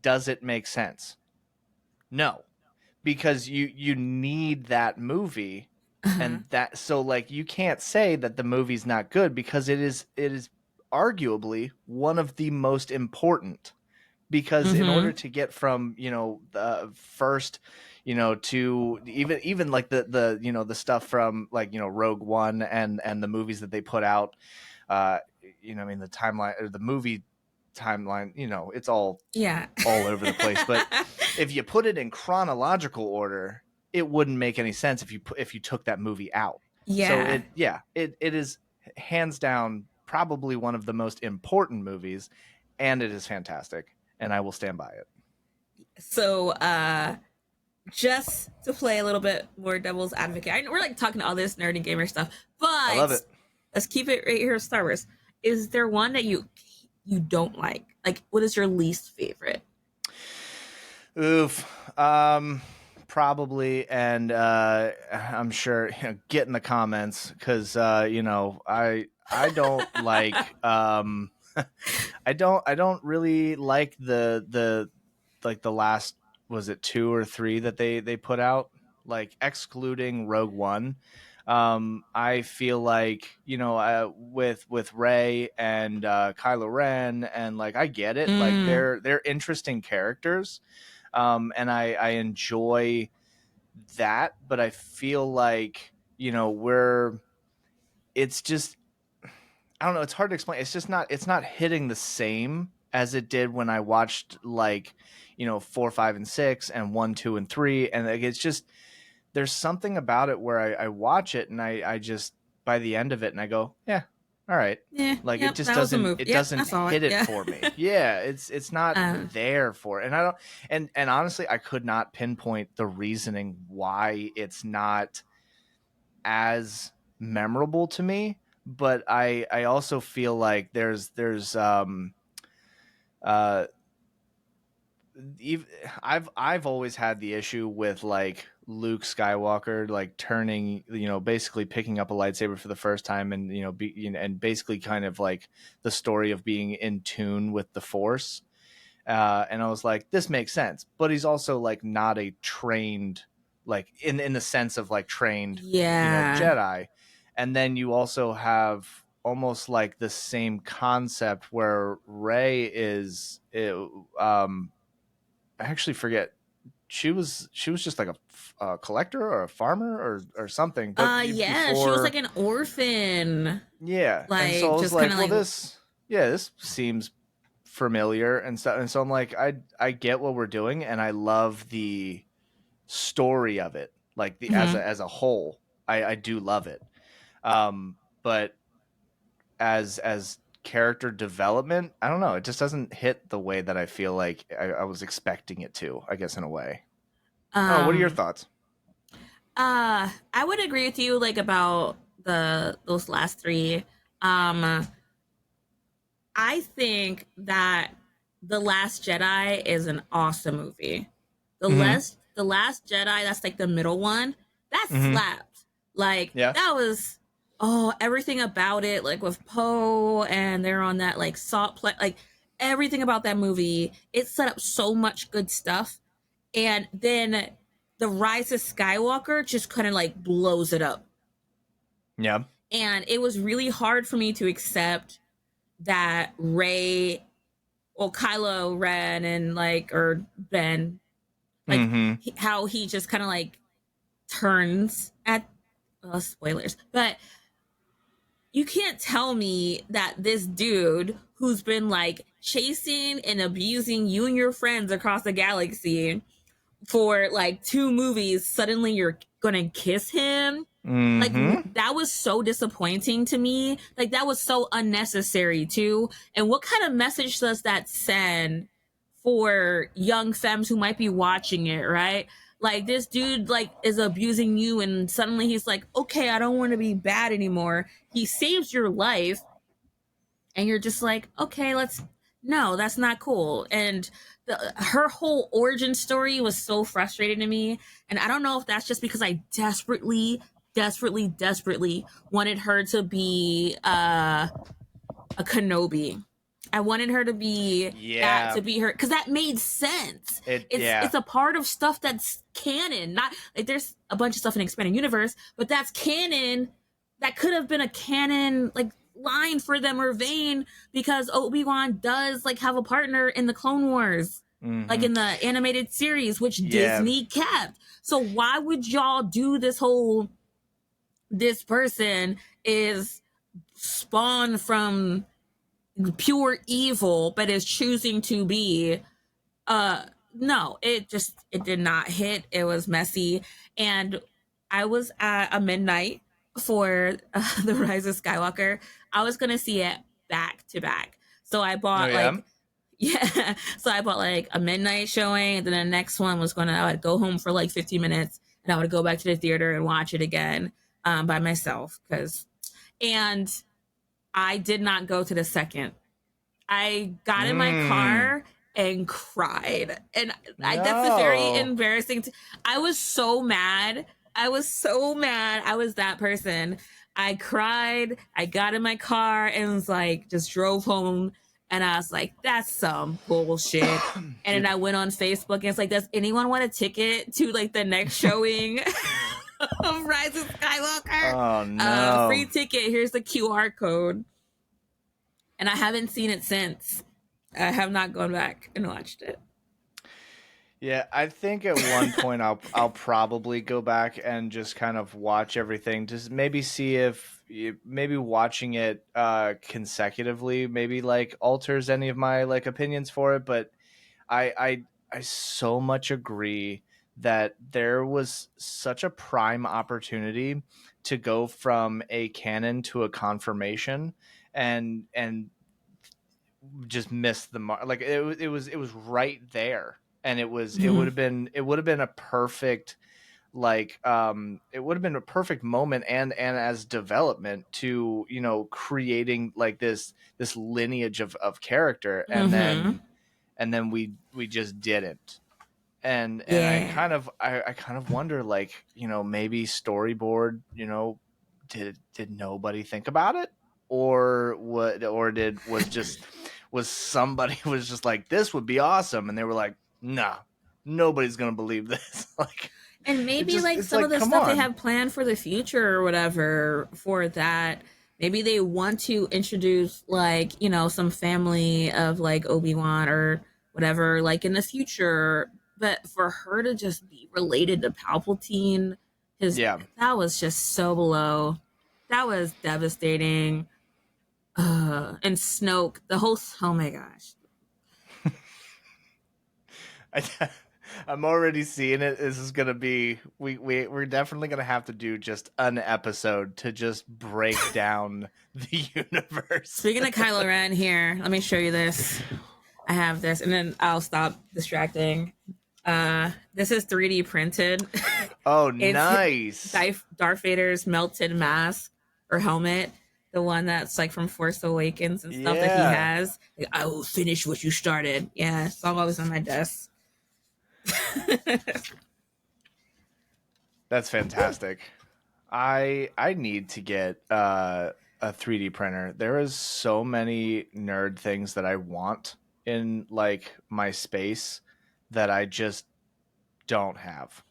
Does it make sense? No, because you need that movie, Uh-huh. and that, so like you can't say that the movie's not good because it is arguably one of the most important, because in order Mm-hmm. to get from, you know, the first, you know, to even like the you know, the stuff from like, you know, Rogue One and the movies that they put out, uh you know, I mean, the timeline or the movie timeline, you know, it's Yeah. all over the place. But if you put it in chronological order, it wouldn't make any sense if you took that movie out. So Yeah. it is hands down probably one of the most important movies, and it is fantastic, and I will stand by it. So just to play a little bit more devil's advocate, I know we're like talking all this nerdy gamer stuff, I love but it. let's keep it right here. Star Wars. Is there one that you don't like? Like, what is your least favorite? Oof. Probably, and I'm sure, you know, get in the comments because you know, I don't like I don't really like the like the last, was it 2 or 3 that they put out, like excluding Rogue One. I feel like, you know, with Rey and Kylo Ren, and like I get it, like Mm, they're interesting characters, and I enjoy that, but I feel like, you know, we're it's just, I don't know, it's hard to explain. It's just not, it's not hitting the same as it did when I watched like, you know, 4, 5, and 6, and 1, 2, and 3, and like it's just, there's something about it where I watch it and I just by the end of it and I go, yeah, all right. Yeah, Like yep, that was a movie. it Yep, I doesn't saw it. hit it Yeah. for me. Yeah, it's not um, there for it. And I don't and honestly I could not pinpoint the reasoning why it's not as memorable to me, but I also feel like there's uh I've always had the issue with like Luke Skywalker like turning, basically picking up a lightsaber for the first time, and and basically kind of like the story of being in tune with the Force. And I was like, this makes sense, but he's also like not a trained, like in the sense of like trained, yeah. Jedi. And then you also have almost like the same concept where Rey I actually forget, she was just like a collector or a farmer or something, but Yeah, she was like before, an orphan. yeah. And so I Like was just kind like, of well, like this seems familiar and stuff. And so I'm like, I get what we're doing, and I love the story of it, like the mhm. as a whole. I do love it. But as character development, I don't know, it just doesn't hit the way that I feel like I was expecting it to, I guess, in a way. Oh, what are your um thoughts? I would agree with you like about those last three. um I think that The Last Jedi is an awesome movie. Mm-hmm. The Last Jedi, that's like the middle one, that Mm-hmm. slapped. Like Yeah. that was, oh, everything about it, like with Poe and they're on that like like everything about that movie, it set up so much good stuff. And then The Rise of Skywalker just kind of like blows it up. Yeah. And it was really hard for me to accept that Ray, well, Kylo Ren and like, or Ben, like Mm-hmm. how he just kind of like turns at, spoilers, but you can't tell me that this dude who's been like chasing and abusing you and your friends across the galaxy for like two movies, suddenly you're gonna kiss him. Like Mm-hmm. that was so disappointing to me. Like that was so unnecessary too. And what kind of message does that send for young femmes who might be watching it, right? Like this dude like is abusing you and suddenly he's like, "Okay, I don't want to be bad anymore." He saves your life and you're just like, "Okay, let's, no, that's not cool." And her whole origin story was so frustrating to me, and I don't know if that's just because I desperately wanted her to be a Kenobi. I wanted her to be that, Yeah. to be her, because that made sense. Yeah. It's a part of stuff that's canon. Not like there's a bunch of stuff in expanded universe, but that's canon. That could have been a canon like line for them or vein, because Obi-Wan does like have a partner in the Clone Wars, like Mm-hmm. in the animated series, which Yeah. Disney kept. So why would y'all do this whole, this person is spawned from pure evil but is choosing to be, uh no, it did not hit. It was messy. And I was at a midnight for The Rise of Skywalker. I was gonna see it back to back, so I Oh bought yeah. like, yeah, so I bought like a midnight showing, and then the next one was gonna, I would go home for like 15 minutes and I would go back to the theater and watch it again, by myself, because, and I did not go to the second. I got in my Mm. car and cried. And that's a very No. embarrassing. I was so mad. I was so mad. I was that person. I cried. I got in my car and was like, just drove home. And I was like, that's some bullshit. And then Dude. I went on Facebook and it's like, does anyone want a ticket to like the next showing of Rise of Skywalker? Oh Free no. ticket. Here's the QR code. And I haven't seen it since. I have not gone back and watched it. Yeah, I think at one point I'll probably go back and just kind of watch everything. Just maybe see if maybe watching it consecutively maybe like alters any of my like opinions for it. But I I so much agree that there was such a prime opportunity to go from a canon to a confirmation, and just missed the mark. Like it was right there, and Mhm. it would have been a perfect, it would have been a perfect moment, and as development to, creating like this lineage of character, Mhm. and then we just didn't. And Yeah. I kind of wonder, like, maybe storyboard, did nobody think about it, or what, or did was somebody was just like, this would be awesome, and they were like, nah, nobody's gonna believe this. Like, And maybe like it's some of like, the come stuff they on. have planned for the future or whatever for that, maybe they want to introduce like, some family of like Obi-Wan or whatever like in the future, but for her to just be related to Palpatine, his Yeah. that was just so below. That was devastating. And Snoke, the whole, oh my gosh. I, I'm already seeing it. This is gonna be, we're definitely gonna have to do just an episode to just break down the universe. Speaking of Kylo Ren, here, let me show you this. I have this, and then I'll stop distracting. This is 3D printed. Oh, It's nice. Darth Vader's melted mask or helmet, the one that's like from Force Awakens and stuff that he Yeah, has. Like, I will finish what you started. Yeah, it's always on my desk. that's fantastic. I need to get a 3D printer. There is so many nerd things that I want in, like, my space that I just don't have.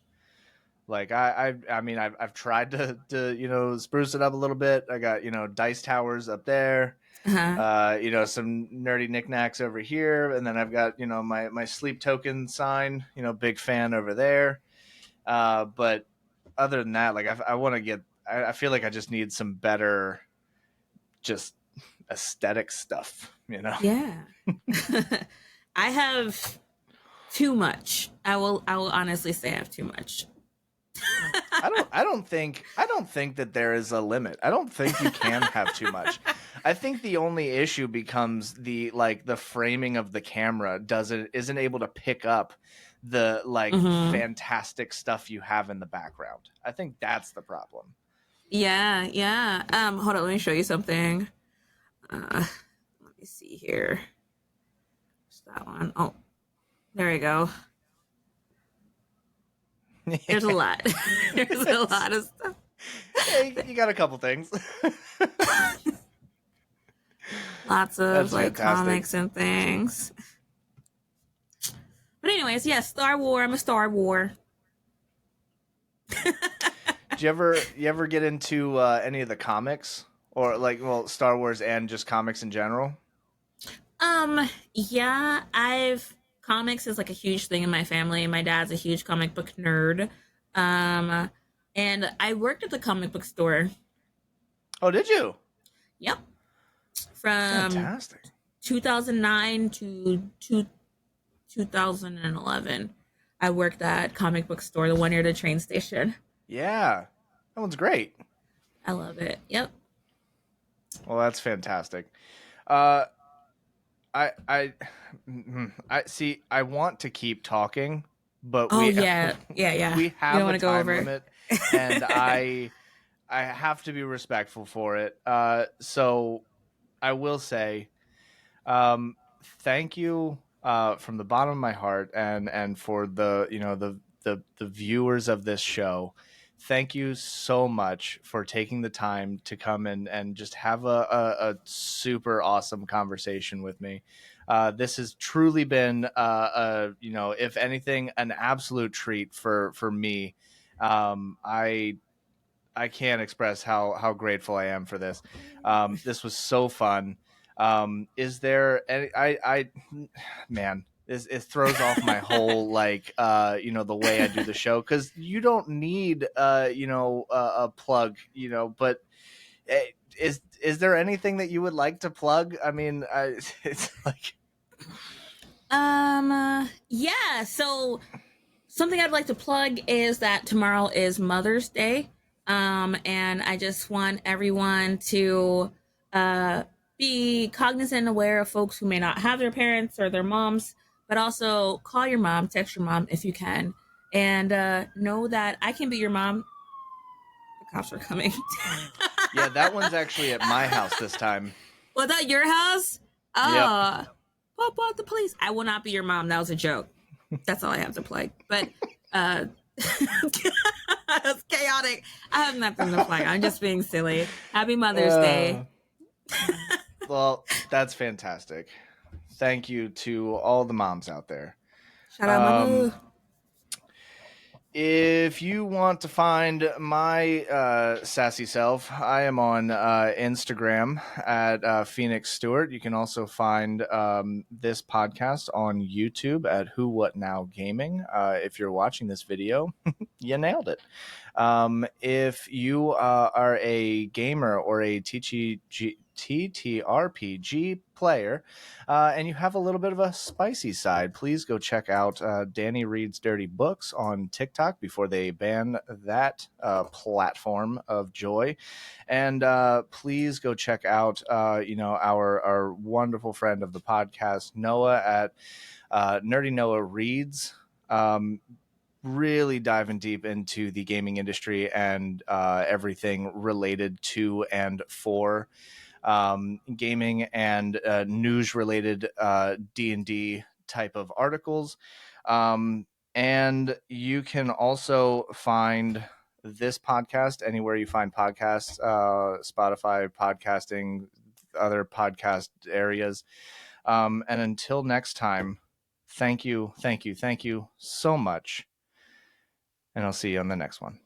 Like, I mean, I've tried to spruce it up a little bit. I got, dice towers up there, Uh-huh. some nerdy knickknacks over here, and then I've got, my sleep token sign, big fan over there. But other than that, like, I want to get. I feel like I just need some better, just aesthetic stuff. Yeah. I have too much. I will honestly say I have too much. I don't think that there is a limit. I don't think you can have too much. I think the only issue becomes the framing of the camera isn't able to pick up the, like, Mhm. fantastic stuff you have in the background. I think that's the problem. Yeah, yeah. Hold on, let me show you something. Let me see here. What's that one? Oh, there we go. There's a lot. There's a lot of stuff. Hey, you got a couple things. Lots of That's like fantastic. comics and things. But anyways, yeah, Star Wars. I'm a Star Wars. You ever get into any of the comics, or, like, well, Star Wars and just comics in general? Yeah, I've comics is like a huge thing in my family. My dad's a huge comic book nerd. Um, and I worked at the comic book store. Oh, did you? Yep, from Fantastic. 2009 to 2011. I worked at comic book store, the one near the train station. Yeah, that one's great. I love it. Yep. Well, that's fantastic. Uh, I I see. I want to keep talking, but Oh we yeah, yeah, yeah. we You don't have a want to go time over. limit, and I have to be respectful for it. So I will say, um, thank you, from the bottom of my heart, and for the viewers of this show. Thank you so much for taking the time to come and just have a super awesome conversation with me. This has truly been, if anything, an absolute treat for me. I can't express how grateful I am for this. This was so fun. Is there any, man, it throws off my whole, like, the way I do the show, because you don't need a plug, but eh, is there anything that you would like to plug? I mean, it's like, Yeah. So something I'd like to plug is that tomorrow is Mother's Day. And I just want everyone to uh, be cognizant and aware of folks who may not have their parents or their moms, but also call your mom, text your mom if you can, and know that I can be your mom. The cops are coming. Yeah, that one's actually at my house this time. Was that your house? Yep. Oh, pop out the police. I will not be your mom. That was a joke. That's all I have to plug. But uh it's chaotic. I have nothing to plug. I'm just being silly. Happy Mother's Day. Uh, well, that's fantastic. Thank you to all the moms out there. Shout out Um, mama. If you want to find my sassy self, I am on Instagram at Phoenix Stewart. You can also find this podcast on YouTube at Who What Now Gaming. If you're watching this video, you nailed it. If you are a gamer or a TTRPG player, and you have a little bit of a spicy side, please go check out Danny Reads Dirty Books on TikTok before they ban that platform of joy. And please go check out, our wonderful friend of the podcast, Noah at Nerdy Noah Reads. Really diving deep into the gaming industry and everything related to and for gaming and news related D&D type of articles. And you can also find this podcast anywhere you find podcasts, Spotify, podcasting, other podcast areas. And until next time, thank you so much. And I'll see you on the next one.